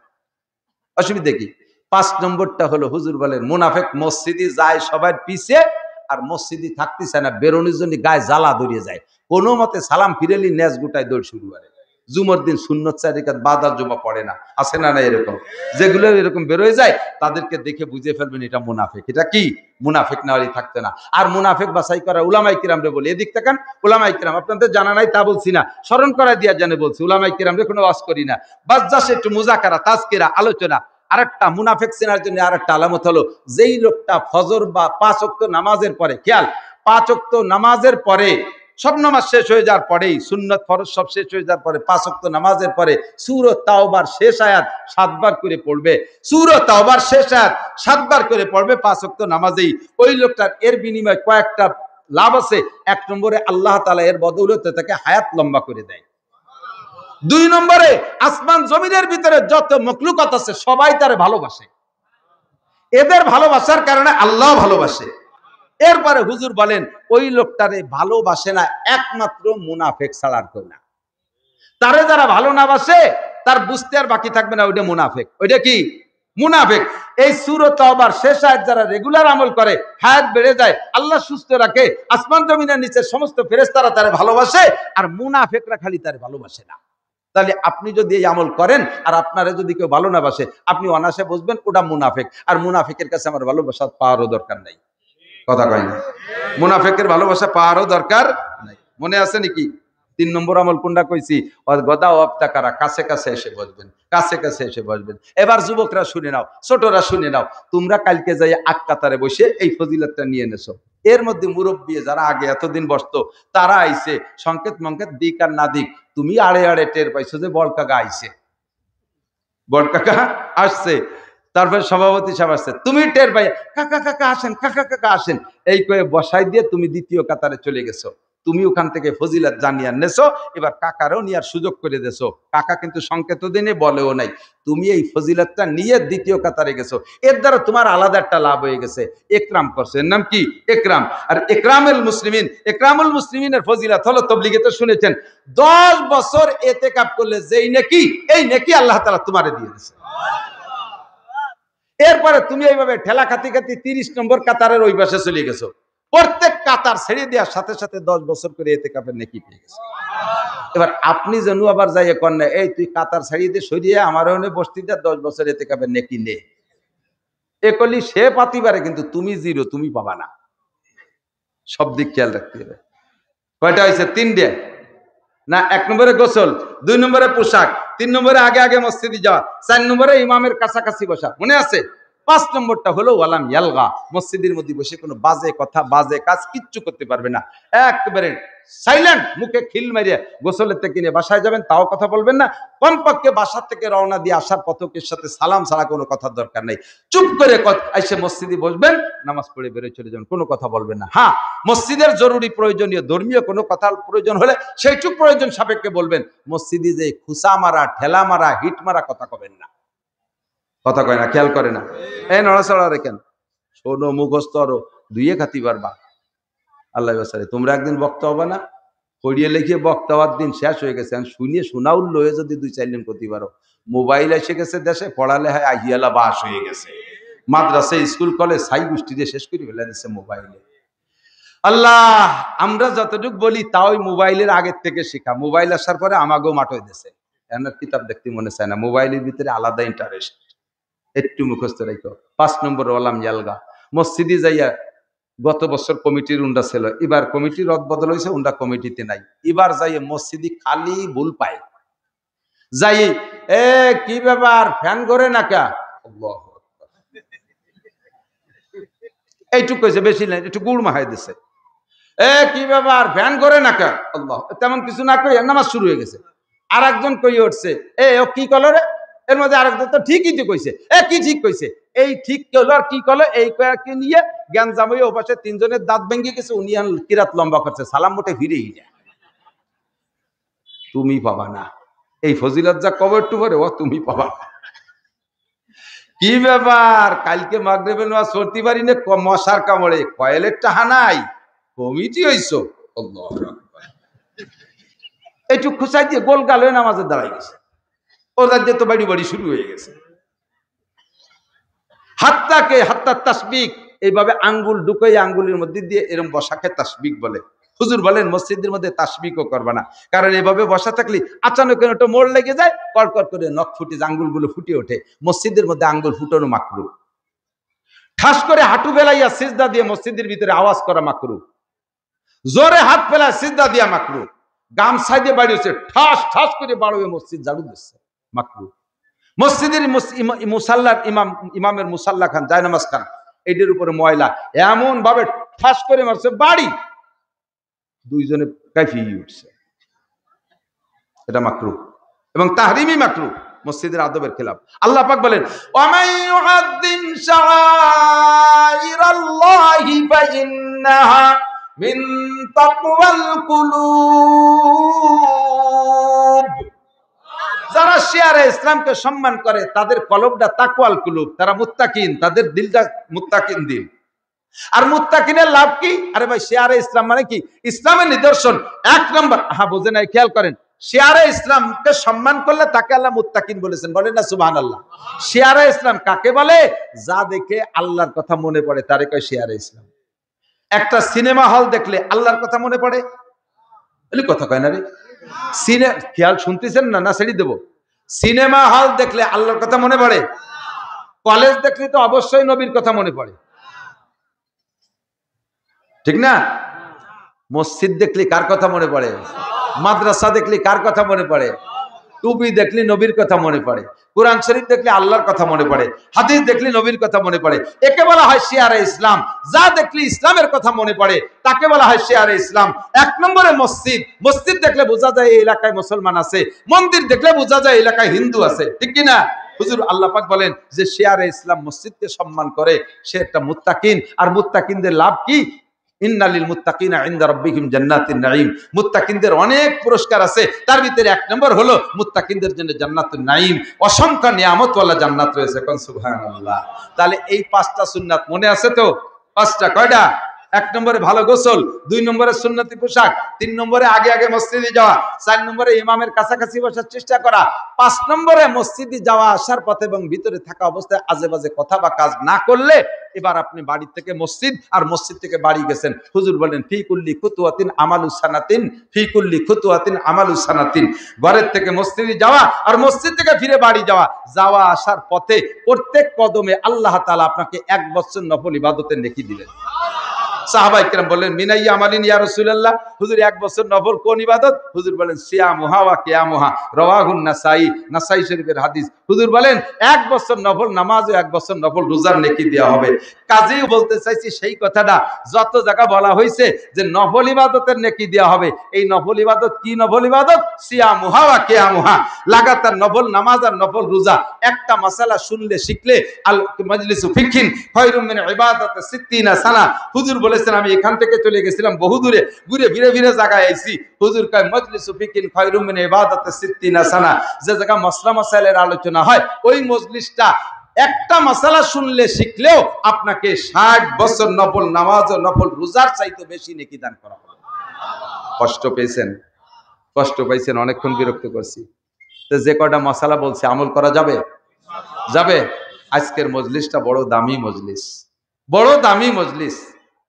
অসুবিধা কি? 5 নম্বরটা হলো, হুজুর বলেন মুনাফিক মসজিদে যায় সবার পিছে, আর মসজিদে থাকতেছে না, বেরোনোর জন্য গায়ে জ্বালা ধরিয়ে যায়। কোনো মতে সালাম ফিরেলি নেজ গুটায় দৌড় শুরু করে। জুমার দিন সুন্নত 4 রাকাত বাদার জুমা পড়ে না, আছে না? না এরকম যেগুলো এরকম বেরোয় যায়, তাদেরকে দেখে বুঝে ফেলবেন এটা মুনাফিক। এটা কি? মুনাফিক না হলে থাকতে না। আর মুনাফিক বাছাই করা উলামায়ে কিরামরে বলে, এদিক তাকান, উলামায়ে কিরাম আপনাদের জানা নাই তা বলছি না, স্মরণ করা দিয়া জানে বলছি। উলামায়ে কিরামরে কোনো ওয়াজ করি না, বাস জাস্ট একটু মুযাকারা, তাজকিরা, আলোচনা। আরেকটা মুনাফিক চেনার জন্য আরেকটা আলামত হলো, যেই লোকটা ফজর বা 5 ওয়াক্ত নামাজের পরে, খেয়াল, 5 ওয়াক্ত নামাজের পরে, সব নামাজ শেষ হয়ে যাওয়ার পরেই, সুন্নত ফরজ সব শেষ হয়ে যাওয়ার পরে 5 ওয়াক্ত নামাজের পরে সূরা তাওবার শেষ আয়াত 7 বার করে পড়বে। সূরা তাওবার শেষ আয়াত 7 বার করে পড়বে 5 ওয়াক্ত নামাজেই। ওই লোকটার এর বিনিময়ে কয়েকটা লাভ আছে। 1 নম্বরে আল্লাহ তাআলা এর বদৌলতে তাকে হায়াত লম্বা করে দেয়। 2 নম্বরে আসমান জমিনের ভিতরে যত মখলুকাত আছে সবাই তারে ভালোবাসে, এদের ভালোবাসার কারণে আল্লাহ ভালোবাসে। এরপরে হুজুর বলেন ওই লোকটারে ভালোবাসে না একমাত্র মুনাফিক ছাড়া আর কেউ না। তারে যারা ভালো না বাসে তার বুঝতে আর বাকি থাকবে না, ওইটা মুনাফিক। ওইটা কি? মুনাফিক। এই সূরা তাওবার শেষ আয়াত যারা রেগুলার আমল করে, হায়াত বেড়ে যায়, আল্লাহ সুস্থ রাখে, আসমান জমিনের নিচে সমস্ত ফেরেশতারা তারে ভালোবাসে, আর মুনাফিকরা খালি তারে ভালোবাসে না। তাহলে আপনি যদি এই আমল করেন আর আপনারা যদি কেউ ভালো না বাসে, আপনি অনায়াসে বুঝবেন ওটা মুনাফিক। আর মুনাফিকের কাছে আমার ভালোবাসা পাওয়ারও দরকার নাই। কথা কয় না? মুনাফিকের ভালোবাসা পাওয়ারও দরকার নাই। মনে আছে নাকি? 3 নম্বর আমল কোনটা কইছি? গদা অপটাকারা, কাছে কাছে এসে বসবেন, কাছে কাছে এসে বসবেন। এবার যুবকরা শুনে নাও, ছোটরা শুনে নাও, তোমরা কালকে যাই আগ কাতারে বসে এই ফজিলতটা নিয়ে নেছো। এর মধ্যে মুরব্বী যারা আগে এতদিন বসতো তারা আইছে, সংকেত মঙ্কেত দিক আর না দিক, তুমি আড়ে আড়ে টের পাইছো যে বড় কাকা আইছে, বড় কাকা আসছে। তারপরে সভাপতি সাহেব আসছে, তুমি টের পাই কাকা কাকা আসেন, কাকা কাকা আসেন, এই কয়ে বসাই দিয়ে তুমি দ্বিতীয় কাতারে চলে গেছো। তুমি ওখান থেকে ফজিলত জানিয়ে নেছো, এবার কাকারও নেওয়ার সুযোগ করে দেছো। কাকা কিন্তু সংকেত দিনে বলেও নাই, তুমি এই ফজিলতটা নিয়ে দ্বিতীয় কাতারে গেছো। এর দ্বারা তোমার আলাদা একটা লাভ হয়ে গেছে, একরাম করছো। এর নাম কি? একরাম। আর একরামুল মুসলিমিন, একরামুল মুসলিমিনের ফজিলত হলো, তবলিগে তো শুনেছেন, 10 বছর ইতিকাফ করলে যেই নেকি, এই নেকি আল্লাহ তাআলা তোমারে দিয়ে দিয়েছে। এরপরে তুমি এইভাবে ঠেলা খাতি খাতি 30 নম্বর কাতারের ওই পাশে চলে গেছো। প্রত্যেক কাতার ছেড়ে দেওয়ার সাথে সাথে 10 বছর করে ইতিকাফের নেকি পেয়ে গেছো। এবার আপনি যেন আবার যাইয়ে কন না, এই তুই কাতার ছাড়িয়ে দিয়ে সরিয়ে আমার ওখানে বসতি দে, 10 বছর ইতিকাফের নেকি নে। এ করলি সে পাতি পারে, কিন্তু তুমি জিরো, তুমি পাবা না। সব দিক খেয়াল রাখতে হবে। কয়টা হয়েছে? 3টে না? 1 নম্বরে গোসল, 2 নম্বরে পোশাক, 3 নম্বরে আগে আগে মসজিদে যাওয়া, 4 নম্বরে ইমামের কাছাকাছি বসা, মনে আছে? 5 নম্বরটা হলো ওয়ালাম ইয়ালগা, মসজিদের মধ্যে বসে কোনো বাজে কথা বাজে কাজ কিচ্ছু করতে পারবে না। একবারে সাইলেন্ট, মুখে খিল মারিয়ে গোসলের থেকে নিয়ে বাসায় যাবেন, তাও কথা বলবেন না। কমপক্ষে বাসা থেকে রওনা দিয়ে আসার পথকের সাথে সালাম ছাড়া কোনো কথার দরকার নেই। চুপ করে এসে মসজিদে বসবেন, নামাজ পড়ে বেরোয় চলে যাবেন, কোনো কথা বলবেন না। হ্যাঁ, মসজিদের জরুরি প্রয়োজনীয় ধর্মীয় কোনো কথার প্রয়োজন হলে সেইটুক প্রয়োজন সাপেক্ষে বলবেন। মসজিদে যে খুসা মারা, ঠেলা মারা, হিট মারা কথা কবেন না। কথা কয় না, খেয়াল করে না। এই নড়াচড়া রেখেন, শোনো মুখস্থ আরো দুইয়ে খাতি পারবা। আল্লাহ বাসারে তোমরা একদিন বক্তা হবে না, পড়িয়ে লিখিয়ে বক্তা হওয়ার দিন শেষ হয়ে গেছে। শুনিয়ে শোনাউল লয়ে যদি 2-4 দিন করতে পারো। মোবাইল এসে গেছে দেশে, পড়ালেখায় আহিয়ালা বাস হয়ে গেছে। মাদ্রাসা স্কুল কলেজ ছাই গোষ্ঠী দিয়ে শেষ করে ফেলে দিচ্ছে মোবাইলে। আল্লাহ, আমরা যতটুকু বলি তা ওই মোবাইলের আগের থেকে শেখা। মোবাইল আসার পরে আমাকেও মাঠয় দিছে, এনার কিতাব দেখতে মনে চায় না, মোবাইলের ভিতরে আলাদা ইন্টারেস্ট। একটু মুখস্থ রাখো। 5 নম্বর ওয়ালাম ইয়ালগা, মসজিদে যাইয়া গত বছর কমিটির উন্ডা ছিল, এবার কমিটির রদ বদল হয়েছে, উন্ডা কমিটিতে নাই। এবার যাই মসজিদে খালি ভুল পায়, যাই এ কি ব্যাপার ফ্যান করে না কা, এইটুক কইছে, বেশি নাই, একটু গুড় মাহাই দিছে। এ কি ব্যাপার ফ্যান করে না কা, আল্লাহ, তেমন কিছু না কই নামাজ শুরু হয়ে গেছে। আর একজন কই উঠছে, এ ও কি কলরে, এর মধ্যে আরেকজন তো ঠিকই তো কইছে, এ কি ঠিক কইছে, এই ঠিক কইলো আর কি কলো, এই কয়েককে নিয়ে জ্ঞান জামাই ও পাশে 3 জনের দাঁত ভেঙে গেছে, উনি কিরাত লম্বা করছে, সালাম মোটে ফিরেই না। তুমি পাবা না এই ফজিলত, যা কবর টু পরে ও তুমি পাবা। কি ব্যাপার, কালকে মাগরিবের নামাজ পড়তে পারি না, মশার কামড়ে কয়েলের টাহা নাই, কমিটি হইছো, আল্লাহু আকবার। একটু খুঁচাই দিয়ে গোল গাল হয়ে নামাজে দাঁড়াই গেছে, ও রাজ্যে তো বাড়ি বাড়ি শুরু হয়ে গেছে। হাত্তা তাসবিক, এইভাবে আঙ্গুল ঢুকাই আঙ্গুলের মধ্যে দিয়ে এরকম বসাকে তাসবিক বলে। হুজুর বলেন মসজিদের মধ্যে তাসবিকও করবা না, কারণ এভাবে বসা থাকলে আচানক একটা মোড় লেগে যায়, কড়কড় করে নখ ফুটে আঙ্গুলগুলো ফুটে ওঠে। মসজিদের মধ্যে আঙ্গুল ফুটানো মাকরু। ঠাস করে হাঁটু বেলাইয়া সিজদা দিয়ে মসজিদের ভিতরে আওয়াজ করা মাকরু। জোরে হাত ফেলায় সিজদা দিয়া মাকরু। গামছাই দিয়ে বাড়িয়েছে, ঠাস ঠাস করে বাড়িয়ে মসজিদ ঝাড়ু দিচ্ছে, মাকরু। মসজিদের মুসাল্লার ইমামের মুসাল্লা খান, জায়নামাজ খান, এটার উপরে ময়লা এমন ভাবে ঠাস করে মারছে, বাড়ি 2 জনে কাঁপিয়ে উঠছে। এটা মাকরু এবং তাহরিমি মাকরু, মসজিদের আদবের খেলাফ। আল্লাহ পাক বলেন, ওয়ামান ইউআযযিম শাআইরাল্লাহি ফাইন্নাহা মিন তাকওয়াল কুলুব। যারা শিয়ারে ইসলামকে সম্মান করে তাদের কলবটা তাকওয়াল কুলুব, তারা মুত্তাকিন, তাদের দিলটা মুত্তাকিন দিল। আর মুত্তাকিনের লাভ কি? আরে ভাই, শিয়ারে ইসলাম মানে কি? ইসলামের নিদর্শন 1 নম্বর, হ্যাঁ বোঝে নাই, খেয়াল করেন, শিয়ারে ইসলামকে সম্মান করলে তাকে আল্লাহ মুত্তাকিন বলেছেন, বলেন না সুবহানাল্লাহ। শিয়ারে ইসলাম কাকে বলে? যা দেখে আল্লাহর কথা মনে পড়ে তারে কয় শিয়ারে ইসলাম। একটা সিনেমা হল দেখলে আল্লাহর কথা মনে পড়ে, এলি কথা কয় না রে, খেয়াল শুনতেছেন না, না ছেড়ে দেবো? সিনেমা হল দেখলে আল্লাহর কথা মনে পড়ে, কলেজ দেখলে তো অবশ্যই নবীর কথা মনে পড়ে, ঠিক না? মসজিদ দেখলে কার কথা মনে পড়ে? মাদ্রাসা দেখলে কার কথা মনে পড়ে? টুপি দেখলে নবীর কথা মনে পড়ে, কোরআন শরীফ দেখলে আল্লাহর কথা মনে পড়ে, হাদিস দেখলে নবীর কথা মনে পড়ে। একে বলা হয় শিয়ারে ইসলাম। যা দেখলে ইসলামের কথা মনে পড়ে তাকে বলা হয় শিয়ারে ইসলাম। 1 নম্বরে মসজিদ, মসজিদ দেখলে বোঝা যায় এই এলাকায় মুসলমান আছে, মন্দির দেখলে বোঝা যায় এই এলাকায় হিন্দু আছে, ঠিক কিনা? হুজুর আল্লাহ পাক বলেন যে শিয়ারে ইসলাম মসজিদকে সম্মান করে সে একটা মুত্তাকিন। আর মুত্তাকিনদের লাভ কি? ইন্নালিল মুত্তাকিনা ইনদা রাব্বিহিম জান্নাতুন নাঈম। মুত্তাকিনদের অনেক পুরস্কার আছে, তার ভিতরে 1 নম্বর হলো মুত্তাকিনদের জন্য জান্নাতুন নাঈম, অসংখ্য নিয়ামতওয়ালা জান্নাত রয়েছে, কোন সুবহানাল্লাহ। তাহলে এই 5টা সুন্নাত মনে আছে তো? 5টা কয়টা? 1 নম্বরে ভালো গোসল, 2 নম্বরে সুন্নতি পোশাক, 3 নম্বরে আগে আগে মসজিদে যাওয়া, 4 নম্বরে ইমামের কাছাকাছি বসার চেষ্টা করা, 5 নম্বরে মসজিদে যাওয়া আসার পথে এবং ভিতরে থাকা অবস্থায় আজে বাজে কথা বা কাজ না করলে। এবার আপনি বাড়ি থেকে মসজিদ আর মসজিদ থেকে বাড়ি গেছেন, হুজুর বলেন ফি কুল্লি খুতুয়াতিন আমালুস সানাতিন, ফি কুল্লি খুতুয়াতিন আমালুস সানাতিন। ঘরের থেকে মসজিদে যাওয়া আর মসজিদ থেকে ফিরে বাড়ি যাওয়া, যাওয়া আসার পথে প্রত্যেক কদমে আল্লাহ তাআলা আপনাকে 1 বছর নফল ইবাদতের নেকি দিবেন। সাহাবায়ে কেরাম বললেন মিনাইয়া আমালিন ইয়া রাসূলুল্লাহ, হুজুর এক বছর নফল কোন ইবাদত? হুজুর বলেন সিয়ামুহা ওয়া কিয়ামুহা, রাওয়াহুন নাসাই, নাসাই শরীফের হাদিস। হুজুর বলেন এক বছর নফল নামাজ ও এক বছর নফল রোজার নেকি দেওয়া হবে। কাজেই বলতে চাইছি সেই কথাটা যত জায়গা বলা হয়েছে যে নফল ইবাদতের নেকি দেওয়া হবে, এই নফল ইবাদত কি নফল ইবাদত? সিয়ামুহা ওয়া কিয়ামুহা, লাগাতার নফল নামাজ আর নফল রোজা। একটা মাসালা শুনলে শিখলে আল মাজলিসু ফিকহিন খায়রুম মিন ইবাদাতি 60 সানা। হুজুর বলেছেন আমি এখান থেকে চলে গেছিলাম বহু দূরে, ঘুরে ফিরে ফিরে জায়গায় আইছি। হুজুর কয় মাজলিসু ফিকহিন খায়রুম মিন ইবাদাতি 60 সানা, যে জায়গা মাসলা মাসাইলের আলোচনা হয় ওই মজলিসটা একটা মাসালা শুনলে শিখলেও আপনাকে 60 বছর নফল নামাজ ও নফল রোজার চাইতে বেশি নেকি দান করা হবে। কষ্ট পেয়েছেন? কষ্ট পাইছেন? অনেকক্ষণ বিরক্ত করছি। তো যে কটা মাসালা বলছে আমল করা যাবে? যাবে। আজকের মজলিসটা বড় দামি মজলিস, বড় দামি মজলিস,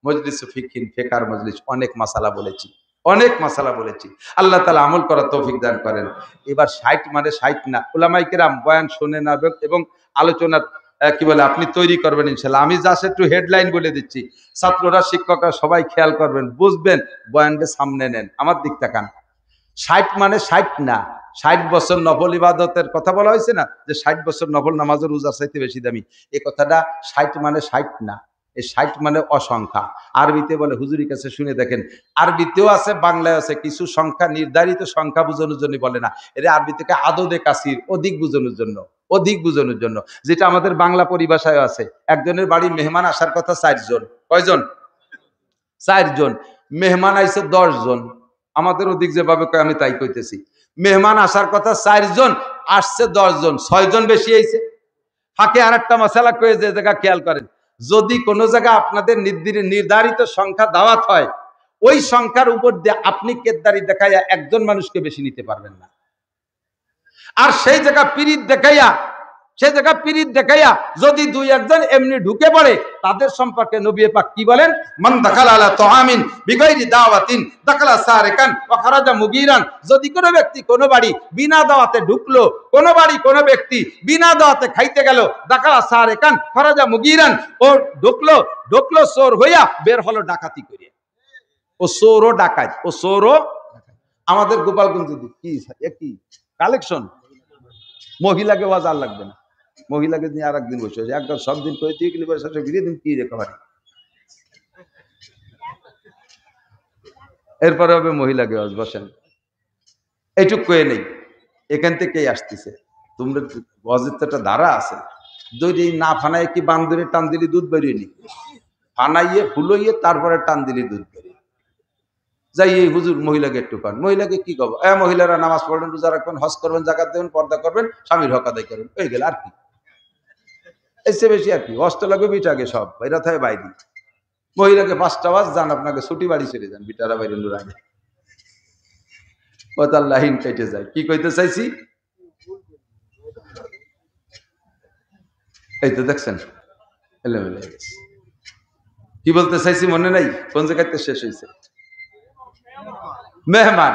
মজলিস ফিকহিন ফিকার মজলিস। অনেক মাসালা বলেছি, অনেক মাসালা বলেছি। আল্লাহ তাআলা আমল করার তৌফিক দান করেন। এবার 60 মানে 60 না, উলামায়ে কেরাম বয়ান শুনেন এবং আলোচনা কি বলে আপনি তৈরি করবেন ইনশাআল্লাহ। আমি জাস্ট একটু হেডলাইন বলে দিচ্ছি, ছাত্ররা শিক্ষকরা সবাই খেয়াল করবেন, বুঝবেন, বয়ানটা সামনে নেন, আমার দিক তাকান। 60 মানে 60 না, 60 বছর নফল ইবাদতের কথা বলা হয়েছে না, যে 60 বছর নফল নামাজের রোজার চাইতে বেশি দামি। এই কথাটা 60 মানে 60 না, এই 60 মানে অসংখ্যা। আরবিতে বলে, হুজুরের কাছে শুনে দেখেন, আরবিতেও আছে বাংলায় আছে, কিছু সংখ্যা নির্ধারিত সংখ্যা বোঝানোর জন্য বলে না, এটা আরবি থেকে আদদে কাসির, অধিক বোঝানোর জন্য, অধিক বোঝানোর জন্য, যেটা আমাদের বাংলা পরিভাষায় আছে। একজনের বাড়ি মেহমান আসার কথা 4 জন, কয়জন? 4 জন। মেহমান আইছে 10 জন, আমাদের ওদিক যেভাবে কয় আমি তাই কইতেছি। মেহমান আসার কথা 4 জন, আসছে 10 জন, 6 জন বেশি আইছে। ফাঁকে আর একটা মশালা কয়ে যে জায়গা খেয়াল করেন, যদি কোনো জায়গা আপনাদের নির্ধারিত সংখ্যা দাওয়াত হয়, ওই সংখ্যার উপর দিয়ে আপনি কেদারি দেখাইয়া একজন মানুষকে বেশি নিতে পারবেন না। আর সেই জায়গা পিরিত দেখাইয়া, সে জায়গা পিরিত দেখাইয়া যদি দুই একজন এমনি ঢুকে পড়ে, তাদের সম্পর্কে নবী পাক কি বলেন? মান দাখালা আলা তুআমিন বিগাইরি দাওয়াতিন দাখালা সারিকান ওয়া খারাজা মুগীরান। যদি কোনো ব্যক্তি কোনো বাড়ি বিনা দাওয়াতে ঢুকলো, কোনো বাড়ি কোনো ব্যক্তি বিনা দাওয়াতে খাইতে গেল, দাখালা সারিকান খারাজা মুগীরান, ও ঢুকলো, ঢুকলো চোর হইয়া, বের হলো ডাকাতি করে। ও চোরও ডাকাত, ও চোরও। আমাদের গোপালগঞ্জে কি কি কালেকশন, মহিলাকে বাজার লাগবে না, মহিলাকে নিয়ে আর একদিন বসে একদম সব দিন করে দিয়ে গেলে ফিরিয়ে দিন কি রেখা পারি, এরপরে হবে মহিলাকে বসেন। এইটুক কয়ে নেই, এখান থেকেই আসতেছে। তোমরা ওয়াজের তো একটা ধারা আছে, যদি না ফানায় কি বান্দরে টান দিলি দুধ বেরিয়ে নি, ফানাইয়ে ফুলইয়ে তারপরে টান দিলি দুধ বেরিয়ে যাই। এই হুজুর মহিলাকে একটু পান, মহিলাকে কি কব? মহিলারা নামাজ পড়বেন, রোজা রাখবেন, হজ করবেন, জাকাত দেবেন, পর্দা করবেন, স্বামীর হক আদায় করবেন, হয়ে গেল। আর কি এসে বেশি আর কি? অস্ত লাগবে বিটাকে সব বাইরা থাকে বাইরে। মহিলাকে 5টা ওয়াজ যান, আপনাকে ছুটি বাড়ি চলে যান, বিটারা বাইরে নুরানি ও তার লাইন কেটে যায়। কি কইতে চাইছি? এই তো দেখছেন এলোমেলো হয়ে গেছে। কি বলতে চাইছি মনে নাই? কোন জায়গাতে শেষ হয়েছে? মেহমান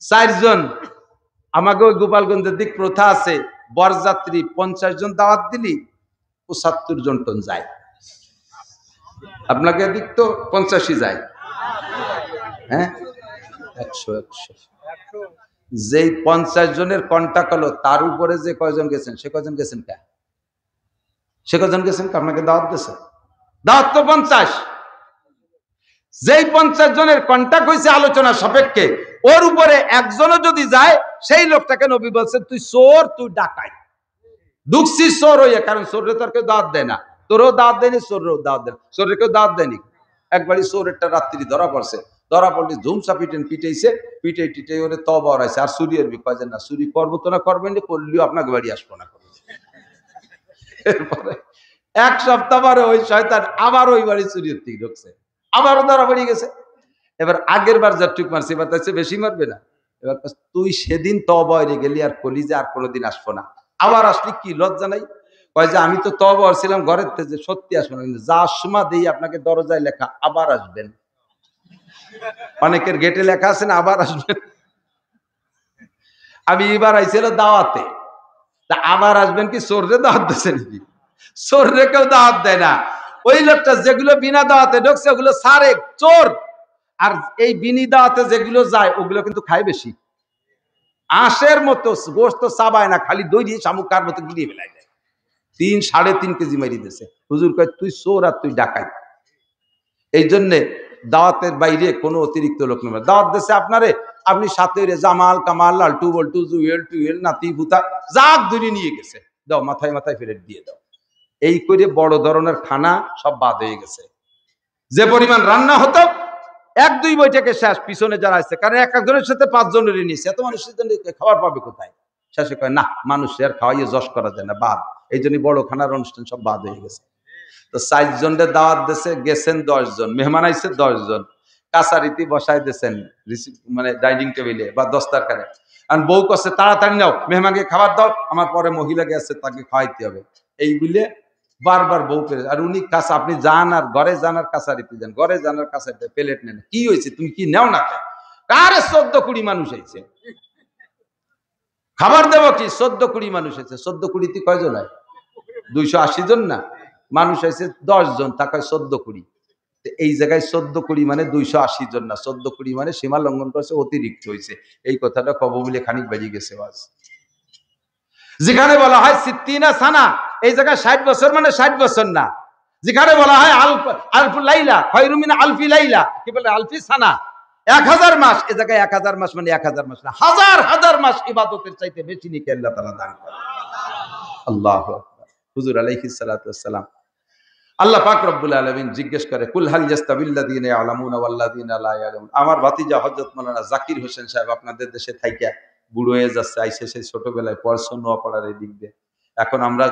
4 জন। আমাকে ওই গোপালগঞ্জের দিক প্রথা আছে, বরযাত্রী 50 জন দাওয়াত দিলি 75 জন টন যায়। আপনাকে দিক তো 50ই যায়, হ্যাঁ 100 যেই 50 জনের কন্টাক্ট হলো, তার উপরে যে কয়জন গেছেন, সে কয়জন গেছেন কে? সে কয়জন গেছেন আপনাকে দাওয়াত দিয়েছে? দাওয়াত তো 50। যেই 50 জনের কন্টাক্ট হয়েছে আলোচনা সাপেক্ষে, ওর উপরে একজনও যদি যায়, সেই লোকটাকে নবী বলছেন তুই চোর, তুই ডাকাত, ঢুকছিস চোর হইয়া। কারণ চোরের তোর কেউ দাওয়াত দেয় না, তোরও দাওয়াত দেয়নি, চোরেরও দাওয়াত দেয়, চোরের কেউ দাওয়াত দেয়নি। একবারই চোরেরটা রাত্রি ধরা পড়ছে, ধরা পড়লে ঝুমসা পিটাইছে, পিটাই টিটাই ওরে তবা ওরাইছে। আর চুরি এর বিকয় না, চুরি করবো তো না, করবেন না, করলেও আপনাকে বাড়ি আসবো না। এরপরে 1 সপ্তাহ পরে ওই শয়তান আবার ওই বাড়ি চুরির থেকে ঢুকছে, আবারও ধরা পড়ে গেছে। এবার আগের বার যতটুক মারছে, এবার তাইছে বেশি মারবে না। এবার তুই সেদিন তবা হয়ে গেলি, আর কলি যে আর কোনোদিন আসবো না। আবার আসলি কি লজ্জা নাই? কয় যে আমি তো তবা ছিলাম ঘরের থেকে, সত্যি আসবো না, কিন্তু যার সময় দিই আপনাকে দরজায় লেখা আবার আসবেন, অনেকের গেটে লেখা আছে না আবার আসবেন। আমি এবার আইছিল দাওয়াতে, তা আবার আসবেন কি চোররে দাওয়াত দিচ্ছে নাকি? চোররে কেউ দাওয়াত দেয় না। ওই লোকটা যেগুলো বিনা দাওয়াতে ঢুকছে ওগুলো সারেক চোর, আর এই বিনি দাওয়াতে যেগুলো যায় ওগুলো কিন্তু খায় বেশি। আঁশের মতো গোস্ত চাবায় না, খালি দই দিয়ে শামুকার মতো গিলিয়ে ফেলাই দেয়। 3-3.5 কেজি মারি দিয়েছে। হুজুর কয় তুই চোর আর তুই ডাকাই। এই জন্যে দাওয়াতের বাইরে কোনো অতিরিক্ত লোক নেবে। দাওয়াত দেশে আপনারে, আপনি সাথে জামাল কামাল লালটু বল্টু জুয়েল টুয়েল নাতি ভুতা যাক দূরে নিয়ে গেছে, দাও মাথায় মাথায় ফেরত দিয়ে দাও। এই করে বড় ধরনের খানা সব বাদ হয়ে গেছে। যে পরিমাণ রান্না হতো 1-2 বৈঠকে শেষ, পিছনে যারা আছে, কারণ এক একজনের সাথে 5 জনের নিয়েছে, এত মানুষের জন্য খাবার পাবে কোথায়? শেষে কয় না, মানুষের আর খাওয়াইয়ে যশ করা যায় না, বাদ। এই জন্য বড় খানার অনুষ্ঠান সব বাদ হয়ে গেছে। তো 4 জনের দাওয়াত দেশে গেছেন 10 জন, মেহমান আইছে 10 জন, কাছারিতে বসাই দিয়েছেন মানে ডাইনিং টেবিলে বা দস্তারখানে। আর বউ কচ্ছে তাড়াতাড়ি নাও, মেহমানকে খাবার দাও, আমার পরে মহিলা গেছে তাকে খাওয়াইতে হবে। এই বলে বারবার বউ পেরে, আর উনি কাছে আপনি যান আর ঘরে যান আর কাছারিতে যান, ঘরে যান আর কাছারিতে প্লেট নেন, কি হয়েছে তুমি কি নেও না? কারে 14-20 মানুষ হয়েছে, খাবার দেবো কি? 14-20 মানুষ হয়েছে। 14-20 কয়জন হয়? 280 জন না, মানুষ হয়েছে 10 জন, তা কয় 14-20। এই জায়গায় 14-20 মানে 280 জন না, 14-20 মানে সীমা লঙ্ঘন করেছে, অতিরিক্ত হয়েছে। এই কথাটা কব বলে খানিক বেরিয়ে গেছে বাস। যেখানে বলা হয় সিত্তিনা সানা, এই জায়গায় 60 বছর মানে 60 বছর না। যেখানে বলা হয় আলফ লাইলা খায়রুম মিন আলফি লাইলা, কি বলে আলফি সানা, 1000 মাস, এই জায়গায় 1000 মাস মানে 1000 মাস না, হাজার হাজার মাস ইবাদতের চাইতে বেশি নাকি আল্লাহ তাআলা দান করেন। আল্লাহু আকবার। হুজুর আলাইহিস সালাতু ওয়াস সালাম, আল্লাহ পাক রব্বুল আলামিন জিজ্ঞেস করে কুল হাল ইয়াস্তাবিল্লাযিনা ইয়ালামুনা ওয়াল্লাযিনা লা ইয়ালামুন। আমার ভাতিজা হযরত মাওলানা জাকির হোসেন সাহেব আপনাদের দেশে থাইকা বুড়ো হয়ে যাচ্ছে, আইসে সেই ছোটবেলায় পড়াশোনা নোয়াপাড়ার এই দিক দিয়ে। এখন আমরা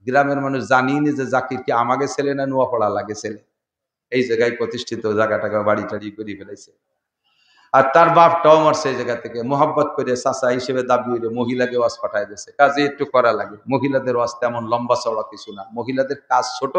গ্রামের মানুষ জানি না যে জাকির কি আমাকে ছেলে না নোয়াপাড়া লাগে ছেলে। এই জায়গায় প্রতিষ্ঠিত, জায়গা টাকা বাড়ি টাড়ি করে ফেলাইছে। আর তার বাপটাও মরছে এই জায়গা থেকে, মোহাব্বত করে চাচা হিসেবে দাবি হইলে মহিলাকে ওয়াজ পাঠায় দিয়েছে, কাজে একটু করা লাগে। মহিলাদের ওয়াজ তেমন লম্বা চওড়া কিছু না, মহিলাদের কাজ ছোট,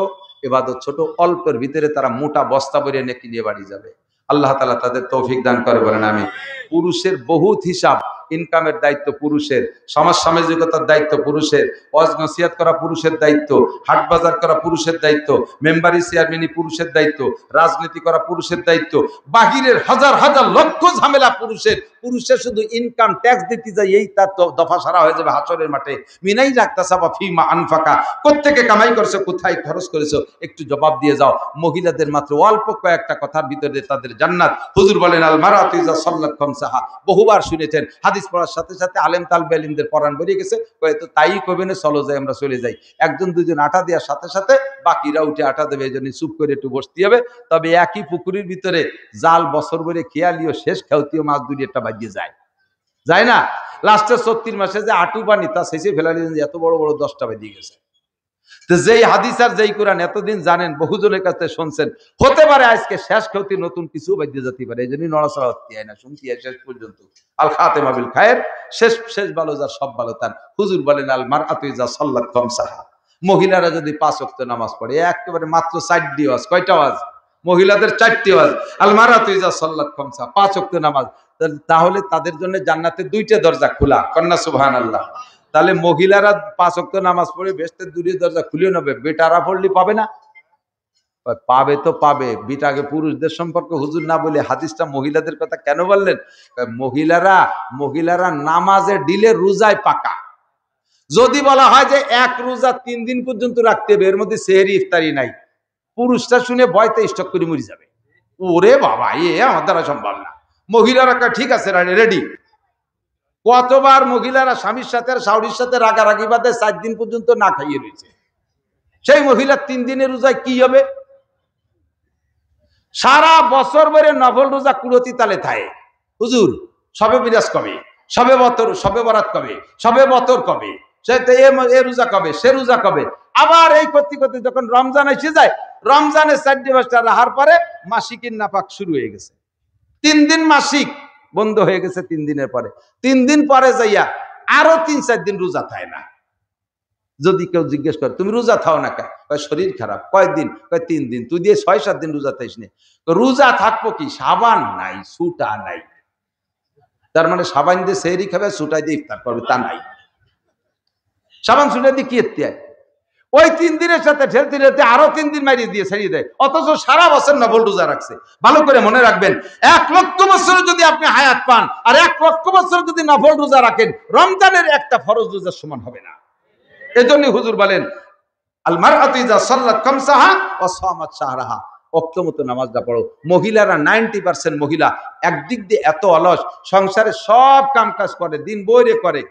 ইবাদত ছোট, অল্পের ভিতরে তারা মোটা বস্তা ভরে নেকি নিয়ে বাড়ি যাবে। আল্লাহ তাআলা তাদের তৌফিক দান করে বলেন আমি। পুরুষের বহুত হিসাব, ইনকামের দায়িত্ব পুরুষের, সমাজ সামাজিকতার দায়িত্ব পুরুষের, ওয়াজ নসিহত করা পুরুষের দায়িত্ব, হাট বাজার করা পুরুষের দায়িত্ব, মেম্বারি চেয়ারম্যানি পুরুষের দায়িত্ব, রাজনীতি করা পুরুষের দায়িত্ব, বাহিরের হাজার হাজার লক্ষ ঝামেলা পুরুষের। পুরুষের শুধু ইনকাম ট্যাক্স দিতে যায়, এই তার দফা সারা হয়ে যাবে হাসরের মাঠে। মিনাই রাখতাসাবা ফিমা আনফাকা, কোত্থেকে কামাই করেছো, কোথায় খরচ করেছো, একটু জবাব দিয়ে যাও। মহিলাদের মাত্র অল্প কয়েকটা কথার ভিতরে তাদের জান্নাত। হুজুর বলেন আল মারাতু ইযা সাল্লাত খামসাহা, বহুবার শুনেছেন। হাদিস পড়ার সাথে সাথে আলেম তালবে ইলমদের পরাণ বেরিয়ে গেছে, তো তাই কবে না, চলো যাই আমরা চলে যাই। একজন দুজন আটা দেওয়ার সাথে সাথে বাকিরা উঠে আটা দেবে, এই জন্য চুপ করে একটু বসতে হবে। তবে একই পুকুরের ভিতরে জাল বছর ভরে খেয়ালিও শেষ খেউতিও মাছ দুই একটা বাজিয়ে যায়, যায় না? লাস্টে 34 মাসে যে আটু পানি তা শেষে ফেলালি, এত বড় বড় 10টা বেরিয়ে গেছে। তো যেই হাদিস আর যেই কোরআন এতদিন জানেন, বহুজনের কাছে শুনছেন, হতে পারে আজকে শেষ খেউতি নতুন কিছু বাজিয়ে যেতে পারে। এই জন্যই নড়াচড়া হতে হয় না, শুনতে হয় শেষ পর্যন্ত। আল খাতেমা বিল খায়ের, শেষ শেষ ভালো যার সব ভালো তার। হুজুর বলেন আল মারআতু ইযা সাল্লাত খামসাহা, মহিলারা যদি 5 ওয়াক্ত নামাজ পড়ে, একেবারে মাত্র 4 ওয়াজ, কয়টা ওয়াজ? মহিলাদের 4টি ওয়াজ। আল মারআতু ইযা সাল্লাত খামসা, 5 ওয়াক্ত নামাজ, তাহলে তাদের জন্য জান্নাতে 2টা দরজা খোলা, কন্যা সুবহানাল্লাহ। তাহলে মহিলারা 5 ওয়াক্ত নামাজ পড়ে বেহেশতের 2টি দরজা খুলে নেবে, বেটারা পড়লে পাবে না? পাবে তো পাবে। বিটাকে পুরুষদের সম্পর্কে হুজুর না বলে হাদিসটা মহিলাদের কথা কেন বললেন? মহিলারা নামাজে ডিলে রোজায় পাকা। যদি বলা হয় যে এক রোজা 3 দিন পর্যন্ত রাখতে হবে, এর মধ্যে সেহরি ইফতারি নাই, পুরুষটা শুনে ভয়তে স্টক করে মরে যাবে, ওরে বাবা আমার দ্বারা সম্ভব না। মহিলারা ঠিক আছে রেডি। কতবার মহিলারা স্বামীর সাথে আর শাশুড়ির সাথে রাগারাগি বাদে 4 দিন পর্যন্ত না খাইয়ে রয়েছে, সেই মহিলা 3 দিনের রোজায় কি হবে? সারা বছর ধরে নফল রোজা কুড়তি তালে থাকে। হুজুর সবে বিরাজ কবে, সবে বরাত কবে, সবে বতর কবে, সে রোজা কবে, সে রোজা কবে। আবার এই করতে করতে যখন রমজান এসে যায়, রমজানের 4-5টা রাহার পরে মাসিকের নাপাক শুরু হয়ে গেছে। 3 দিন মাসিক বন্ধ হয়ে গেছে, 3 দিনের পরে, 3 দিন পরে যাইয়া আরো 3-4 দিন রোজা থাকে না। যদি কেউ জিজ্ঞেস করে তুমি রোজা থাও না কেন, শরীর খারাপ। কয়েকদিন? 3 দিন। তুই দিয়ে 6-7 দিন রোজা থাইস নি। রোজা থাকবো কি, সাবান নাই, সুটা নাই। তার মানে সাবান দিয়ে সেহরি খাবে, সুটাই দিয়ে ইফতার করবে, তা নাই। সাবান সুটা দিয়ে কি এতে? ওই 3 দিনের সাথে ঠেলতে ঠেলতে আরো 3 দিন মারিয়ে দিয়ে ছাড়িয়ে দেয়, অথচ সারা বছর নফল রোজা রাখছে। ভালো করে মনে রাখবেন, 1 লক্ষ বছর যদি আপনি হায়াত পান আর 1 লক্ষ বছর যদি নফল রোজা রাখেন, রমজানের একটা ফরজ রোজার সমান হবে না। এজন্য হুজুর বলেন, আল মারআতু ইযা সাল্লাত খামসাহা ওয়া সামাত শাহরাহা, ওয়াক্ত মতো নামাজটা পড়ো। মহিলারা 90% মহিলা একদিক দিয়ে এত অলস, সংসারে সব কাম কাজ করে, দিন বইরে করে,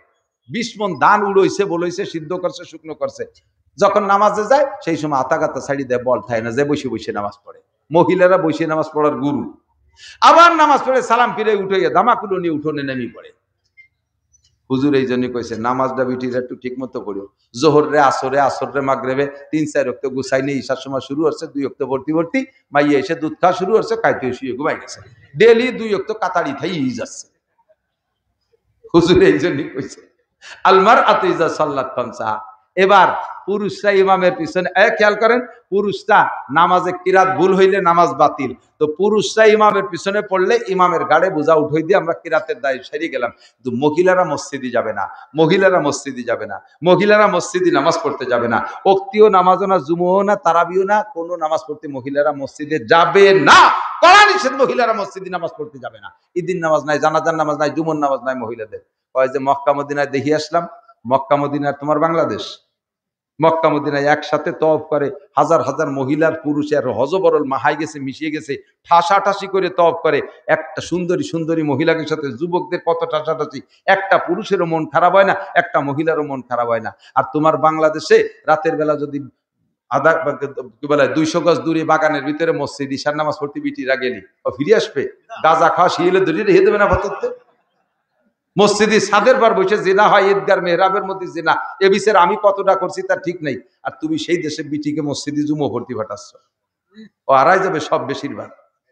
20 মণ ধান উড়ইছে বলইছে, সিদ্ধ করছে, শুকনো করছে, যখন নামাজে যায় সেই সময় আতাগাতা ছাড়ি দেয়, বল থাকে না, যে বসে বসে নামাজ পড়ে। মহিলারা বসে নামাজ পড়ার গুরু। আবার নামাজ পড়ে সালাম ফিরে উঠে দামাকুলো নিয়ে উঠোনে নেমে পড়ে। হুজুর এই জন্য কইছে নামাজটা বিটিরা একটু ঠিক মতো পড়িও। জোহর রে, আসর রে, মাগরিবে 3-4 ওয়াক্ত গুছাই নিয়ে ঈশার সময় শুরু হচ্ছে, 2 ওয়াক্ত ভর্তি মাইয়ে এসে দুধ খাওয়া শুরু হচ্ছে, কাইতে শুয়ে ঘুমাই গেছে। ডেলি 2 ওয়াক্ত কাতারি থাই যাচ্ছে। হুজুর এই জন্য কইছে আল মারআতু ইযা সাল্লাত খামসাহা। এবার পুরুষরা ইমামের পিছনে, খেয়াল করেন, পুরুষরা নামাজে কিরাত ভুল হইলে নামাজ বাতিল, তো পুরুষরা ইমামের পিছনে পড়লে ইমামের গাড়ে বোঝা উঠাই দিয়ে আমরা কিরাতের দায় সেরে গেলাম। কিন্তু মহিলারা মসজিদে যাবে না, মহিলারা মসজিদে যাবে না, মহিলারা মসজিদে নামাজ পড়তে যাবে না, ওক্তিও নামাজও না, জুমুও না, তারাবিও না, কোনো নামাজ পড়তে মহিলারা মসজিদে যাবে না। কড়া নিষেধ, মহিলারা মসজিদে নামাজ পড়তে যাবে না। ঈদের নামাজ নাই, জানাজার নামাজ নাই, জুমুর নামাজ নাই মহিলাদের। কয় যে মক্কা মদিনায় দেখি আসলাম, মক্কা মদিনার তোমার বাংলাদেশ, মক্কা মদিনায় একসাথে তওয়াফ করে হাজার হাজার মহিলার পুরুষের হজবরল মাহাই গেছে, মিশিয়ে গেছে, ঠাসাঠাসি করে তওয়াফ করে। একটা সুন্দরী সুন্দরী মহিলাকে সাথে যুবকদের কত ঠাসাঠাসি, একটা পুরুষেরও মন খারাপ হয় না, একটা মহিলারও মন খারাপ হয় না। আর তোমার বাংলাদেশে রাতের বেলা যদি আধা কি বলে 200 গজ দূরে বাগানের ভিতরে মসজিদ, ঈশার নামাজ পড়তে বিটিরা গেলি ও ফিরে আসবে, গাঁজা খাওয়া শিয়েলে ধরে রেখে দেবে না ভাতরতে। মসজিদে ছাদের বার বসে জিনা হয়, ঈদগার মেহরাবের মধ্যে জিনা, এ বিচার আমি কতটা করছি তার ঠিক নেই। আর তুমি সেই দেশে বিটিকে মসজিদে জুমো ভর্তি পাঠাচ্ছ, ও আড়াই যাবে সব বেশিরভাগ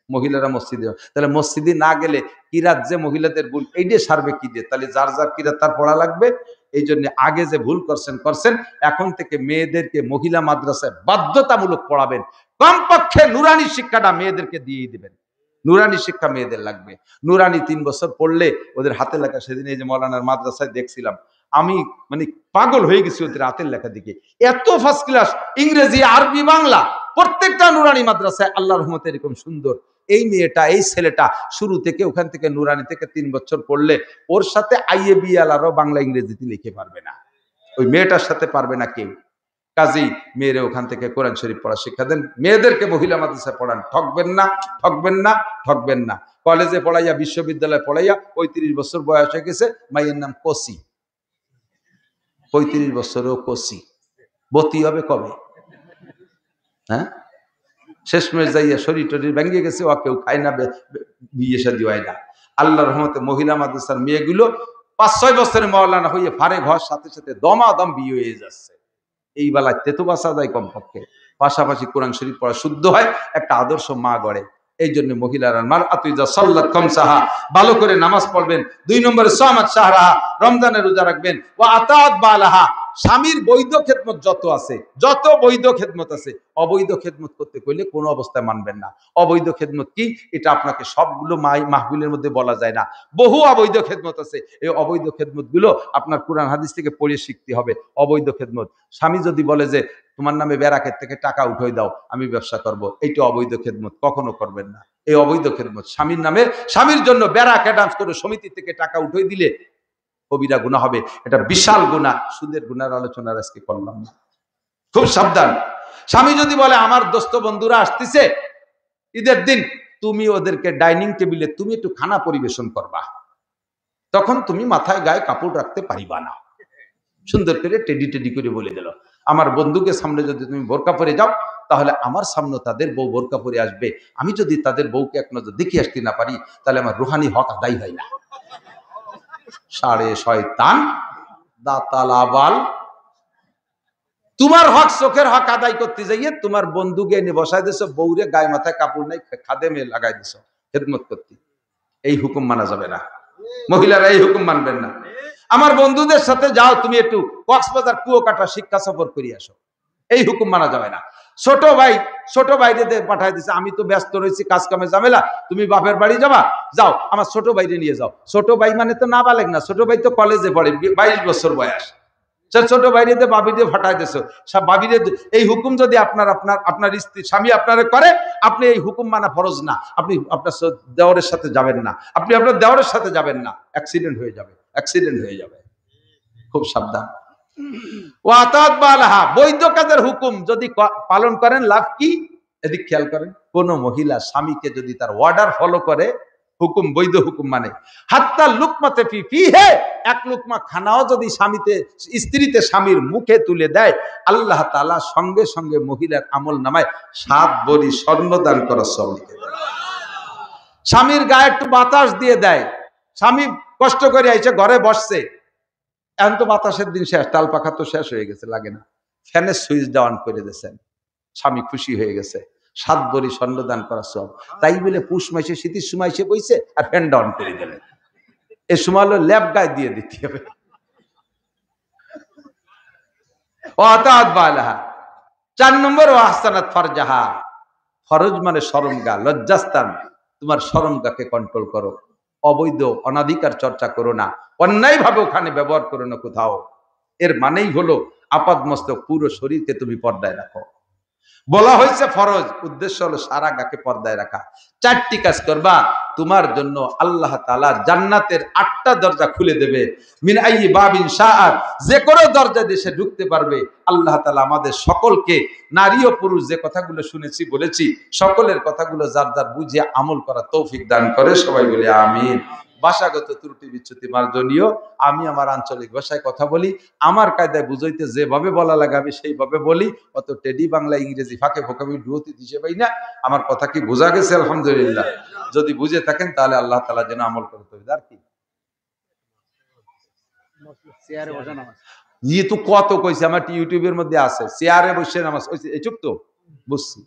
মহিলারা মসজিদে। তাহলে মসজিদে না গেলে কিরাত যে মহিলাদের ভুল, এইটা সারবে কি দিয়ে? তাহলে যার যার কিরাত তার পড়া লাগবে। এই জন্য আগে যে ভুল করছেন, এখন থেকে মেয়েদেরকে মহিলা মাদ্রাসায় বাধ্যতামূলক পড়াবেন। কমপক্ষে নুরানি শিক্ষাটা মেয়েদেরকে দিয়েই দিবেন। নুরানি শিক্ষা মেয়েদের লাগবে। নুরানি 3 বছর পড়লে ওদের হাতের লেখা, সেদিন এই যে মৌলানার মাদ্রাসায় দেখছিলাম, আমি মানে পাগল হয়ে গেছি ওদের হাতের লেখা দিকে। এত ফার্স্ট ক্লাস, ইংরেজি, আরবি, বাংলা প্রত্যেকটা নুরানি মাদ্রাসায় আল্লাহর রহমতে এরকম সুন্দর। এই মেয়েটা, এই ছেলেটা শুরু থেকে ওখান থেকে নুরানি থেকে 3 বছর পড়লে ওর সাথে IABL আরও বাংলা ইংরেজিতে লিখে পারবে না, ওই মেয়েটার সাথে পারবে না কেউ। কাজেই মেয়েরা ওখান থেকে কোরআন শরীফ পড়া শিক্ষা দেন, মেয়েদেরকে মহিলা মাদ্রাসায় পড়ান। ঠকবেন না, ঠকবেন না, ঠকবেন না। কলেজে পড়াইয়া, বিশ্ববিদ্যালয়ে পড়াইয়া 35 বছর বয়স হয়ে গেছে, মাইয়ের নাম কসি, 35 বছরও কসি, বতি হবে কবে? হ্যাঁ, শেষমেশ যাইয়া শরীর টরীর ভেঙে গেছে, ও কেউ খায় না, বিয়ে শাদী হয় না। আল্লাহর রহমতে মহিলা মাদ্রাসার মেয়েগুলো 5-6 বছরে মাওলানা হয়ে ফারে ঘর সাথে সাথে দমাদম বিয়ে হয়ে যাচ্ছে। এই বেলায় তেতো বাসা যায় কমপক্ষে, পাশাপাশি কোরআন শরীফ পড়া শুদ্ধ হয়, একটা আদর্শ মা গড়ে। এই জন্য মহিলারা মারআতু ইযা সাল্লাত খামসাহা, ভালো করে নামাজ পড়বেন। 2 নম্বরে সামাত শাহরাহা, রমজানের রোজা রাখবেন। ওয়া আতাত বালাহা, স্বামীর বৈধ খেদমত যত আছে, যত বৈধ খেদমত আছে, অবৈধ খেদমত করতে কইলে কোনো অবস্থায় মানবেন না। অবৈধ খেদমত কি, এটা আপনাকে সবগুলো মাহফিলের মধ্যে বলা যায় না। বহু অবৈধ খেদমত আছে, এই অবৈধ খেদমত গুলো আপনার কুরআন হাদিস থেকে পড়ে শিখতে হবে। অবৈধ খেদমত, স্বামী যদি বলে যে তোমার নামে ব্যারাকের থেকে টাকা উঠাই দাও, আমি ব্যবসা করব, এইটা অবৈধ খেদমত, কখনো করবেন না। এই অবৈধ খেদমত, স্বামীর নামে, স্বামীর জন্য ব্যারাক অ্যাডান্স করে সমিতি থেকে টাকা উঠাই দিলে কবিরা গুনাহ হবে, এটা বিশাল গুনাহ। সুদের গুনার আলোচনা আজকে করলাম না, খুব সাবধান। স্বামী যদি বলে আমার দোস্ত বন্ধুরা আসতেছে ঈদের দিন, তুমি ওদেরকে ডাইনিং টেবিলে তুমি একটু খানা পরিবেশন করবা, তখন তুমি মাথায় গায়ে কাপড় রাখতে পারিবা না। সুন্দর করে টেডি করে বলে দিল, আমার বন্ধুকে সামনে যদি তুমি বোরকা পরে যাও, তাহলে আমার সামনে তাদের বউ বোরকা পরে আসবে, আমি যদি তাদের বউকে এক নজর দেখে আসতে না পারি, তাহলে আমার রুহানি হক আদায় হয় না। সাড়ে শয়তান দাতাল আবাল, তোমার হক, চোখের হক আদায় করতে যাইয়ে তোমার বন্ধুকে এনে বসাই দিছো, বউরে গায়ে মাথায় কাপড় নাই খাদেমে লাগাই দিছো খেদমত করতে। এই হুকুম মানা যাবে না, মহিলারা এই হুকুম মানবেন না। আমার বন্ধুদের সাথে যাও, তুমি একটু কক্সবাজার কুয়াকাটা শিক্ষা সফর করে আসো, এই হুকুম মানা যাবে না। ছোট ভাইদের পাঠাই দিছে, আমি তো ব্যস্ত রয়েছি, কাজ কামে ঝামেলা, তুমি বাপের বাড়ি যাবা, যাও আমার ছোট ভাইরে নিয়ে যাও। ছোট ভাই মানে তো নাবালেগ না, ছোট ভাই তো কলেজে পড়ে, 22 বছর বয়স। ছোট বাইরে বাবি দিয়ে ফাটাই দিছো, সব বাবিরে। এই হুকুম যদি আপনার স্ত্রী স্বামী আপনারে করে, আপনি এই হুকুম মানা ফরজ না। আপনি আপনার দেওরের সাথে যাবেন না, আপনি আপনার দেওরের সাথে যাবেন না, অ্যাক্সিডেন্ট হয়ে যাবে, অ্যাক্সিডেন্ট হয়ে যাবে। খুব সাবধান। ও আতাত বালাহা, বৈধ কাজের হুকুম যদি পালন করেন লাভ কি? এদিক খেয়াল করেন, কোন মহিলা স্বামীকে যদি তার অর্ডার ফলো করে, হুকুম বৈধ হুকুম মানে, হাত্তা লুকমাতে ফি ফিহে, এক লুকমা খানাও যদি স্ত্রীতে স্বামীর মুখে তুলে দেয়, আল্লাহ তাআলা সঙ্গে সঙ্গে মহিলার আমল নামায় 7 ভরি স্বর্ণ দান করার সব লিখে দেয়। স্বামীর গায়ে একটু বাতাস দিয়ে দেয়, স্বামী কষ্ট করে আইসে ঘরে বসছে, এখন তো বাতাসের দিন শেষ, তাল পাখা তো শেষ হয়ে গেছে, লাগে না, ফ্যানের সুইচ ডাউন করে দিয়েছেন, স্বামী খুশি হয়ে গেছে, 7 ভরি স্বর্ণ দান করার সব। তাই বলে পুষ মাসে শীতের সময় এসে বইছে আর ফ্যান ডাউন করে দিলেন, এ সময় হলো ল্যাব গায়ে দিয়ে দিতে হবে। ও আতাত বালাহা। 4 নম্বর, ও আহসানাত ফারজাহা, ফরজ মানে শরমগা, লজ্জাস্থান, তোমার শরমগাকে কন্ট্রোল করো, অবৈধ অনাধিকার চর্চা করো না, অন্যায় ভাবে ওখানে ব্যবহার করো না কোথাও। এর মানেই হলো আপাদ মস্তক পুরো শরীরকে তুমি পর্দায় রাখো। বলা হয়েছে ফরজ, উদ্দেশ্য হলো সারা গাকে পর্দায় রাখা। 4টি কাজ করবা, তোমার জন্য আল্লাহ তাআলা জান্নাতের 8টা দরজা খুলে দেবে। মিন আইয়ি বাবিন শাআত, যে কোনো দরজা দেশে ঢুকতে পারবে। আল্লাহ তাআলা আমাদের সকলকে, নারী ও পুরুষ, যে কথাগুলো শুনেছি বলেছি, সকলের কথাগুলো যার যার বুঝে আমল করা তৌফিক দান করে। সবাই বলে আমিন। ভাষাগত ত্রুটি বিচ্যুতি মার্জনীয়। আমি আমার আঞ্চলিক ভাষায় কথা বলি, আমার কায়দায় বুঝাইতে যেভাবে বলা লাগে আমি সেইভাবে বলি। অত টেডি বাংলা ইংরেজি ফাঁকে ফোঁকে আমি ডুয়োতে দিতে পাই না। আমার কথা কি বোঝা গেছে? আলহামদুলিল্লাহ। যদি বুঝে থাকেন তাহলে আল্লাহ তাআলা যেন আমল করতে হবে। আর কি জি তো কত কইছে, আমার ইউটিউবের মধ্যে আছে, চেয়ারে বসে নামাজ, এই চুপ তো বুঝছি,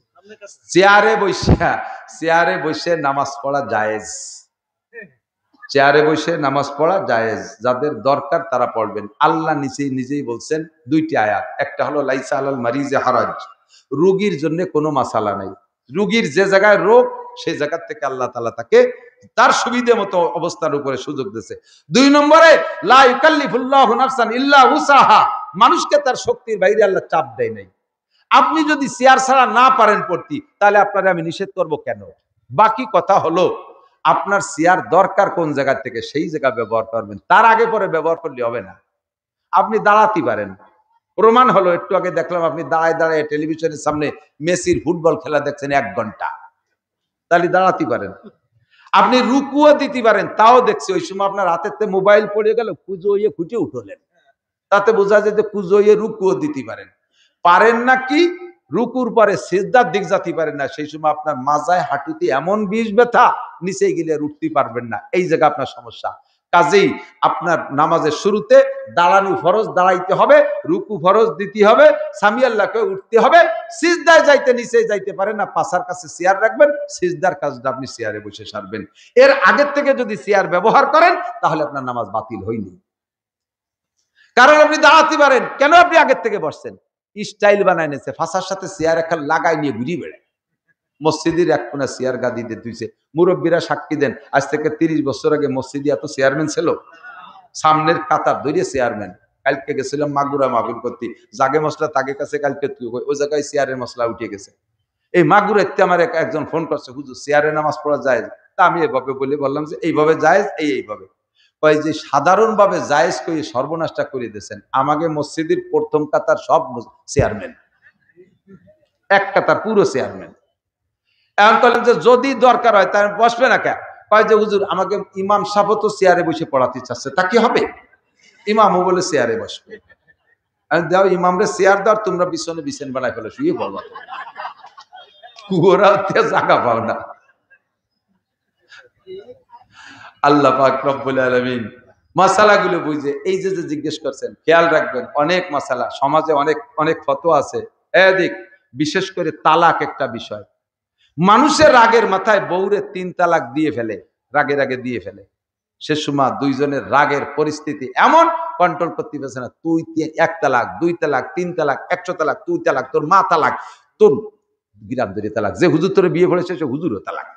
চেয়ারে বসে নামাজ পড়া জায়েজ, চেয়ারে বসে নামাজ পড়া জায়েজ, যাদের দরকার তারা পড়বেন। আল্লাহ নিজেই বলছেন 2টি আয়াত, একটা হলো লাইসা আলাল মারিজে হারাজ, রোগীর জন্য কোনো মাসালা নাই, রোগীর যে জায়গায় রোগ সেই জায়গা থেকে আল্লাহ তাআলা তাকে তার সুবিধা মতো অবস্থার উপরে সুযোগ দিয়েছে। 2 নম্বরে লা ইউকাল্লিফুল্লাহু নাফসান ইল্লা উসাহা, মানুষকে তার শক্তির বাইরে আল্লাহ চাপ দেয় নাই। আপনি যদি চেয়ার ছাড়া না পারেন পড়তে, তাহলে আপনারা আমি নিষেধ করব কেন? বাকি কথা হলো আপনার চেয়ার দরকার কোন জায়গা থেকে, সেই জায়গা ব্যবহার করবেন, তার আগে পরে ব্যবহার করলে হবে না। আপনি দাঁড়াতে পারেন, প্রমাণ হলো একটু আগে দেখলাম আপনি দাঁড়ায় দাঁড়ায় টেলিভিশনের সামনে মেসির ফুটবল খেলা দেখছেন 1 ঘন্টা, তাহলে দাঁড়াতে পারেন। আপনি রুকুও দিতে পারেন, তাও দেখছি, ওই সময় আপনার হাতেতে মোবাইল পড়ে গেল, কুজো ইয়ে খুঁটে উঠলেন, তাতে বোঝা যায় যে কুজো ইয়ে রুকুও দিতে পারেন। পারেন না কি, রুকুর পরে সিজদার দিক যাতে পারেন না, সেই সময় আপনার মাজায় হাঁটুতে এমন বিষ ব্যথা, নিচে গেলে আর উঠতে পারবেন না, এই জায়গা আপনার সমস্যা। কাজেই আপনার নামাজের শুরুতে দাঁড়ানো ফরজ, দাঁড়াইতে হবে, রুকু ফরজ দিতে হবে, সামি আল্লাহকে উঠতে হবে, সিজদায় যাইতে নিচে যাইতে পারেন না, পাশার কাছে চেয়ার রাখবেন, সিজদার কাজটা আপনি চেয়ারে বসে সারবেন। এর আগের থেকে যদি চেয়ার ব্যবহার করেন তাহলে আপনার নামাজ বাতিল হয়নি, কারণ আপনি দাঁড়াতে পারেন, কেন আপনি আগের থেকে বসছেন? স্টাইল বানায় নিয়েছে, ফাঁসার সাথে চেয়ার একটা লাগাই নিয়ে ঘুরিয়ে বেড়ায়। মসজিদের এক কোনা চেয়ার গাদি দিয়ে ধুইছে, মুরব্বীরা সাক্ষী দেন, আজ থেকে 30 বছর আগে মসজিদে এত চেয়ারম্যান ছিল, সামনের কাতার ধরে চেয়ারম্যান। কালকে গেছিলাম মাগুরা মাহফিল করতে, জাগে মশলা তাকে কাছে, কালকে ওই জায়গায় চেয়ারের মশলা উঠে গেছে। এই মাগুরাতে আমার একজন ফোন করছে, হুজুর চেয়ারে নামাজ পড়া যায়? তা আমি এভাবে বললাম যে এইভাবে জায়েজ, এইভাবে কয় যে সাধারণভাবে জায়েজ করে সর্বনাশটা করে দিয়েছেন। আমাকে মসজিদের প্রথম কাতার সব চেয়ারম্যান, এক কাতার পুরো চেয়ারম্যান। এখন বললেন যে যদি দরকার হয় তাহলে বসবে না কেন? কয় যে হুজুর আমাকে ইমাম সাহেব তো চেয়ারে বসে পড়াতে চাচ্ছে, তা কি হবে? ইমামও বলে চেয়ারে বসবে। দাও ইমামরে চেয়ার দাও, তোমরা পিছনে বিছান বানায় ফেলে শুয়ে পড়বা, কুয়োরা জায়গা পাও না। আল্লাহ পাক রব্বুল আলামিন মাসালাগুলো বুঝে, এই যে জিজ্ঞেস করছেন, খেয়াল রাখবেন, অনেক মাসালা সমাজে, অনেক ফতোয়া আছে। এদিক বিশেষ করে তালাক একটা বিষয়, মানুষের রাগের মাথায় বউরে 3 তালাক দিয়ে ফেলে, রাগে দিয়ে ফেলে। সে সময় দুইজনের রাগের পরিস্থিতি এমন, কন্ট্রোল করতে পারছে না। তুই 1 তালাক, 2 তালাক, 3 তালাক, 100 তালাক, তুই তালাক, তোর মা তালাক, তোর গিরাম ধরে তালাক, যে হুজুর তোরে বিয়ে করেছে সে হুজুরও তালাক।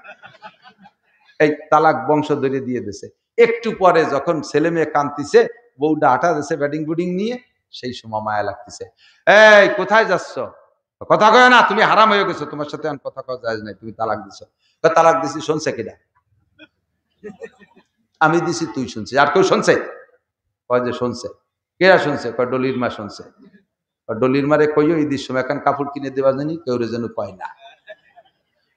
এই তালাক বংশ ধরে দিয়ে দিছে। একটু পরে যখন ছেলে মেয়ে কান্দিছে, বউটা আটা দিছে ব্যাটিং বুডিং নিয়ে, সেই সময় মায়া লাগতেছে, এই কোথায় যাচ্ছ? কথা কয় না, তুমি হারাম হয়ে গেছো, তোমার সাথে আমি কথা কওয়া যায় নাই, তুমি তালাক দিছো। তালাক দিছি শুনছে কিনা? আমি দিছি, তুই শুনছিস, আর কেউ শুনছে? কয় যে শুনছে। কেরা শুনছে? কয় ডলির মা শুনছে। ডলির মারে কইও ঈদের সময় এখন কাপড় কিনে দেওয়া জানি কেউ যেন কয় না।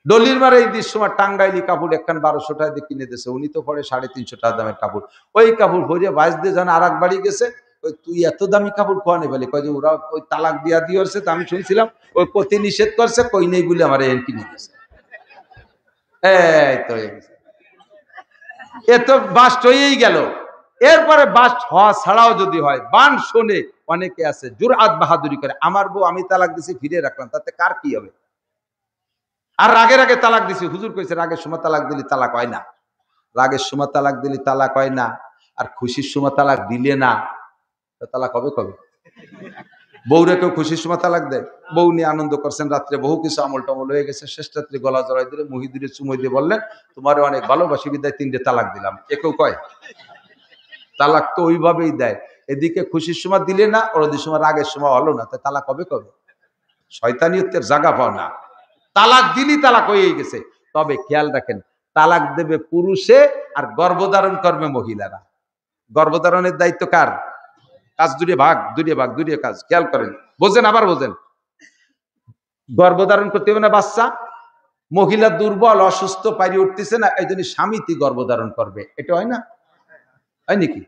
ডলির মারে ঈদের সময় টাঙ্গাইলি কাপড় একখান 1200 টাকা দিয়ে কিনে দিয়েছে, উনি তো পরে 350 টাকা দামের কাপড়। ওই কাপড় ভরিয়ে বাইশ দিয়ে যান আর এক বাড়ি গেছে, ওই তুই এত দামি কাপড় কোয়া নেই বলে, কয় যে ওরা ওই তালাক দিয়া দিয়েছে, তা আমি শুনছিলাম ওই পতি নিষেধ করছে, কই নেই বলে আমার এন কিনে দিয়েছে। এই তো এ তো বাস্ট হয়েই গেল। এরপরে বাস্ট হওয়া ছাড়াও যদি হয়, বান শোনে অনেকে আছে জুরআত বাহাদুরি করে, আমার বউ আমি তালাক দিছি ফিরে রাখলাম, তাতে কার কি হবে? আর রাগের আগে তালাক দিছি, হুজুর কইছে রাগের সময় তালাক দিলি তালাক হয় না। রাগের সময় তালাক দিলি তালাক হয় না, আর খুশির সময় তালাক দিলে না, তালাক হবে কবে? বউরে কেউ খুশির সময় তালাক দেয়? বউ নিয়ে আনন্দ করছেন, রাত্রে বহু কিছু আমল টমল হয়ে গেছে, শেষ রাত্রে গলা জড়াই দিলে মহিদুরে চুমই দিয়ে বললেন তোমার অনেক ভালোবাসি বিদায় 3টে তালাক দিলাম, এ কেউ কয়? তালাক তো ওইভাবেই দেয়, এদিকে খুশির সময় দিলে না, ওদের সময় রাগের সময় হলো না, তাই তালাক হবে কবে? শয়তানিয়তের জায়গা পাও না, তালাক দিলি তালাক হয়ে গেছে। তবে খেয়াল রাখেন, তালাক দেবে পুরুষে আর গর্ভধারণ করবে মহিলারা। গর্ভধারণের দায়িত্ব কার? কাজ দুটিয়ে ভাগ, দুটিয়ে কাজ, খেয়াল করেন, বোঝেন, আবার বোঝেন। গর্ভধারণ করতে হবে না বাচ্চা, মহিলা দুর্বল অসুস্থ পারি উঠতেছে না, এই জন্য স্বামীটি গর্ভধারণ করবে, এটা হয় না? হয় নাকি?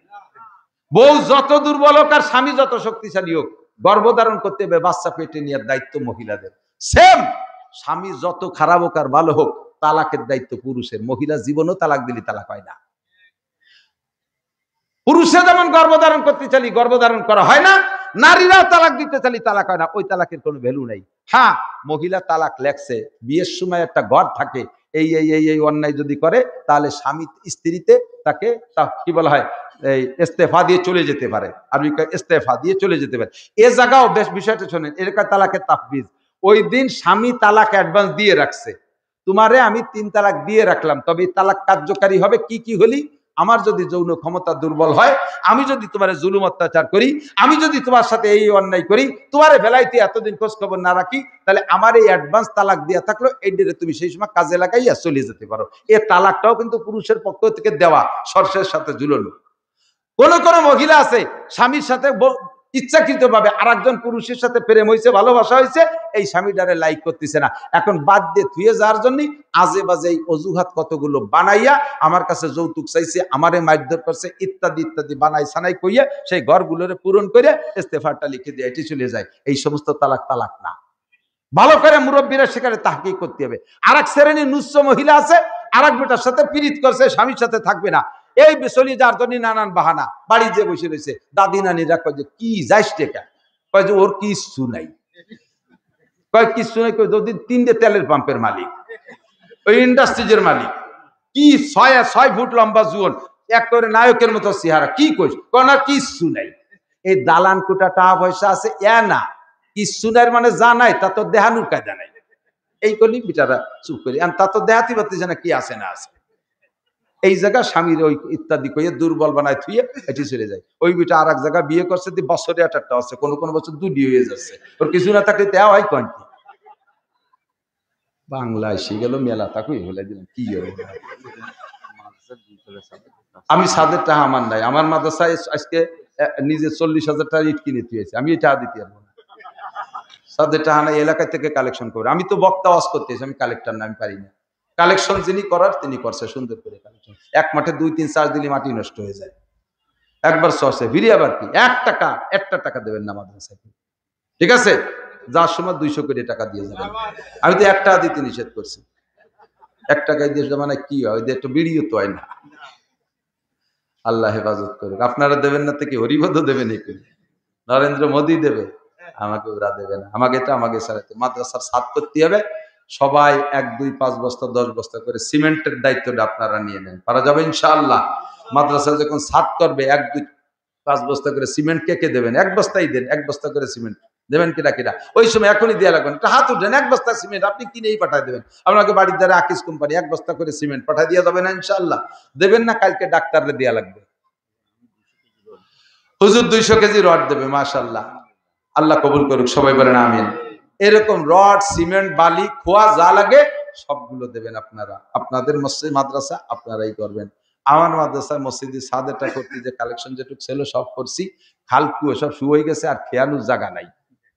বউ যত দুর্বল হোক আর স্বামী যত শক্তিশালী হোক, গর্ভধারণ করতে হবে, বাচ্চা পেটে নেওয়ার দায়িত্ব মহিলাদের। সেম, স্বামী যত খারাপ হোক আর ভালো হোক, তালাকের দায়িত্ব পুরুষের। মহিলা জীবনও তালাক দিলে তালাক হয় না। পুরুষে যেমন গর্ভধারণ করতে চালি গর্ভধারণ করা হয় না, নারীরাও তালাক দিতে চালি তালাক হয় না, ওই তালাকের কোনো ভ্যালু নাই। হ্যাঁ, মহিলা তালাক লেখছে, বিয়ের সময় একটা ঘর থাকে, এই এই এই এই অন্যায় যদি করে তাহলে স্বামী স্ত্রীতে তাকে কি বলা হয়, এই ইস্তেফা দিয়ে চলে যেতে পারে, আরবি ইস্তেফা দিয়ে চলে যেতে পারে। এ জায়গাও বেশ বিষয়টা শোনেন, এরকম তালাকের তাফবিজ। ওই দিন স্বামী তালাক অ্যাডভান্স দিয়ে রাখছে, তোমারে আমি 3 তালাক দিয়ে রাখলাম, তবে তালাক কার্যকারী হবে কি কি হলি, আমার যদি যৌন ক্ষমতা দুর্বল হয়, আমি যদি তোমার জুলুম অত্যাচার করি, আমি যদি তোমার সাথে এই অন্যায় করি, তোমার বেলাইতে এতদিন খোঁজ খবর না রাখি, তাহলে আমার এই অ্যাডভান্স তালাক দিয়া থাকলো, এই ডেটে তুমি সেই সময় কাজে লাগাইয়া চলে যেতে পারো। এ তালাকটাও কিন্তু পুরুষের পক্ষ থেকে দেওয়া, সর্ষের সাথে ঝুলানো। কোন কোন মহিলা আছে স্বামীর সাথে ইচ্ছাকৃত ভাবে আরেকজন পুরুষের সাথে প্রেম হয়েছে, ভালোবাসা হয়েছে, এই স্বামীটারে লাইক করতেছে না, এখন বাদ দিয়ে থুয়ে যাওয়ার জন্য আজে বাজে এই অজুহাত কতগুলো বানাইয়া আমার কাছে যৌতুক চাইছে, আমারে মারধর করছে, ইত্যাদি ইত্যাদি বানাই সানাই কইয়া সেই ঘরগুলোরে পূরণ করে ইস্তেফারটা লিখে দিয়ে এটি চলে যায়। এই সমস্ত তালাক তালাক না। ভালো করে মুরব্বীরা সেখানে তাহকিক করতে হবে। আর এক শ্রেণীর নুচ্ছ মহিলা আছে, আর এক বেটার সাথে পীড়িত করছে, স্বামীর সাথে থাকবে না, এই চলি যার জন্য নানান বাহানা, বাড়ি যে বসে রয়েছে, দাদি নানিরা কয় যে কি যাইস টেকা, কয় যে ওর কিচ্ছু নাই, কয় কিচ্ছু নাই, কয় যদি 3টে তেলের পাম্পের মালিক, ওই ইন্ডাস্ট্রিজের মালিক, কি 6 ফুট লম্বা জুয়ন, এক করে নায়কের মতো চেহারা, কি কইস, কয় না কিচ্ছু নাই। এই দালান কোটা টাকা পয়সা আছে এ না, কিচ্ছু নাই মানে যা নাই তা তো দেহানুর কায়দা নাই, এই করলি বিচারা চুপ করি, তা তো দেহাতি পারতেছে না কি আছে না আছে। এই জায়গা স্বামীর ওই ইত্যাদি কইয়ে দুর্বল বানায় থুয়ে এটি চলে যায়। ওই বিটা আর এক জায়গা বিয়ে করছে, বছরে 8টা আছে, কোন কোন বছর 2টি হয়ে যাচ্ছে, ওর কিছু না থাকলে দেওয়া হয় কন কি। বাংলা এসে গেল মেলা তাকুই হলে দিলাম কি হবে। আমি সাদের টাকা আমার নাই, আমার মাদ্রাসায় আজকে নিজে 40,000 টাকা ইট কিনে দিয়েছে, আমি এই টাকা দিতে পারবো না। সাদের টাকা নাই, এলাকা থেকে কালেকশন করে, আমি তো বক্তা ওয়াজ করতেছি, আমি কালেক্টর না, আমি পারি না। কালেকশন যিনি করার তিনি করছে সুন্দর করে কালেকশন। এক মাঠে 2-3 চার্জ দিলে মাটি নষ্ট হয়ে যায়, একবার সরছে ফিরে আবার কি 1 টাকা দেবেন না মাদ্রাসায়, ঠিক আছে? যার সময় 200 কোটি টাকা দিয়ে যাবেন। আমি তো 1 টাকা দিতে নিষেধ করছি, 1 টাকায় দিয়ে মানে কি হয়, ওই একটু বিড়িও তো হয় না। আল্লাহ হেফাজত করুক। আপনারা দেবেন না তো কি হরিপদ দেবেন, এই নরেন্দ্র মোদী দেবে, আমাকে ওরা দেবে না, আমাকে তো আমাকে সারাতে মাদ্রাসার ছাদ করতে হবে। সবাই 1-2-5 বস্তা 10 বস্তা করে সিমেন্টের দায়িত্বটা আপনারা নিয়ে নেন, পারা যাবে ইনশাআল্লাহ। মাদ্রাসা যখন ছাদ করবে 1-2-5 বস্তা করে সিমেন্ট কে কে দেবেন? 1 বস্তাই দেন, 1 বস্তা করে সিমেন্ট দেবেন কিনা কিনা ওই সময় এখনই দেওয়া লাগবেন, একটা হাত উঠেন, 1 বস্তা সিমেন্ট আপনি কিনেই পাঠায় দেবেন। আপনাকে বাড়ির দ্বারা আকিস কোম্পানি 1 বস্তা করে সিমেন্ট পাঠায় দিয়ে যাবে না ইনশাআল্লাহ। দেবেন না, কালকে ডাক্তাররে দেওয়া লাগবে। হুজুর 200 কেজি রড দেবে, মাশাআল্লাহ। আল্লাহ কবুল করুক, সবাই বলেন আমিন। এরকম রড, সিমেন্ট, বালি, খোয়া যা লাগে সবগুলো দেবেন আপনারা। আপনাদের মসজিদ মাদ্রাসা আপনারাই করবেন। আমার মাদ্রাসায় মসজিদে সাদেরটা করতে যে কালেকশন যেটুকু ছিল সব করছি। খালকু সব শুয়ে গেছে, আর খেয়ানোর জায়গা নাই।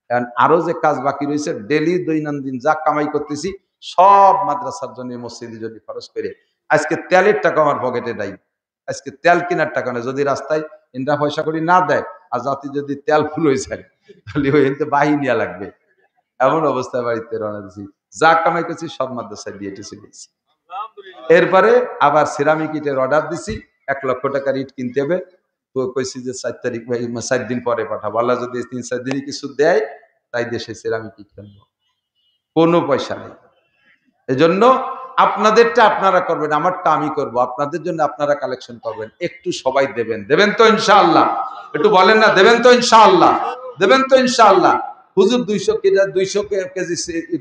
কারণ আরো যে কাজ বাকি রয়েছে, ডেলি দৈনন্দিন যা কামাই করতেছি সব মাদ্রাসার জন্য, মসজিদের জন্য খরচ করে। আজকে তেলের টাকা আমার পকেটে নাই। আজকে তেল কেনার টাকা নেই। যদি রাস্তায় ইন্দ্রা পয়সা করি না দেয়, আর জাতি যদি তেল ফুল হয়ে যায়, তাহলে ওই বাহি নেওয়া লাগবে। এমন অবস্থায় বাড়িতে রওনা দিছি। যা কামাই করছি সব মাদ্রাসায় দিয়ে চলে গেছি। এরপরে আবার সিরামিক ইটের অর্ডার দিছি, 1 লক্ষ টাকার ইট কিনতে হবে। তো কইছি যে 4 তারিখ ভাই 4 দিন পরে পাঠাবো। আল্লাহ যদি 3-4 দিনই কিছু দেয়, তাই দেশে সিরামিক ইট কিনবো। কোনো পয়সা নেই। এজন্য আপনাদেরটা আপনারা করবেন, আমারটা আমি করব। আপনাদের জন্য আপনারা কালেকশন করবেন। একটু সবাই দেবেন। দেবেন তো ইনশাআল্লাহ? একটু বলেন না, দেবেন তো ইনশাআল্লাহ? দেবেন তো ইনশাআল্লাহ? হুজুর 200 কেজি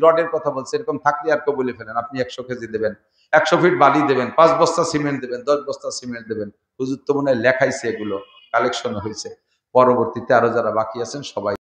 রডের কথা বলছে, এরকম থাকলে আর কেউ বলে ফেলেন। আপনি 100 কেজি দেবেন, 100 ফিট বালি দেবেন, 5 বস্তা সিমেন্ট দেবেন, 10 বস্তা সিমেন্ট দেবেন। হুজুর তো মনে হয় লেখাইছে, এগুলো কালেকশন হয়েছে। পরবর্তীতে আরো যারা বাকি আছেন সবাই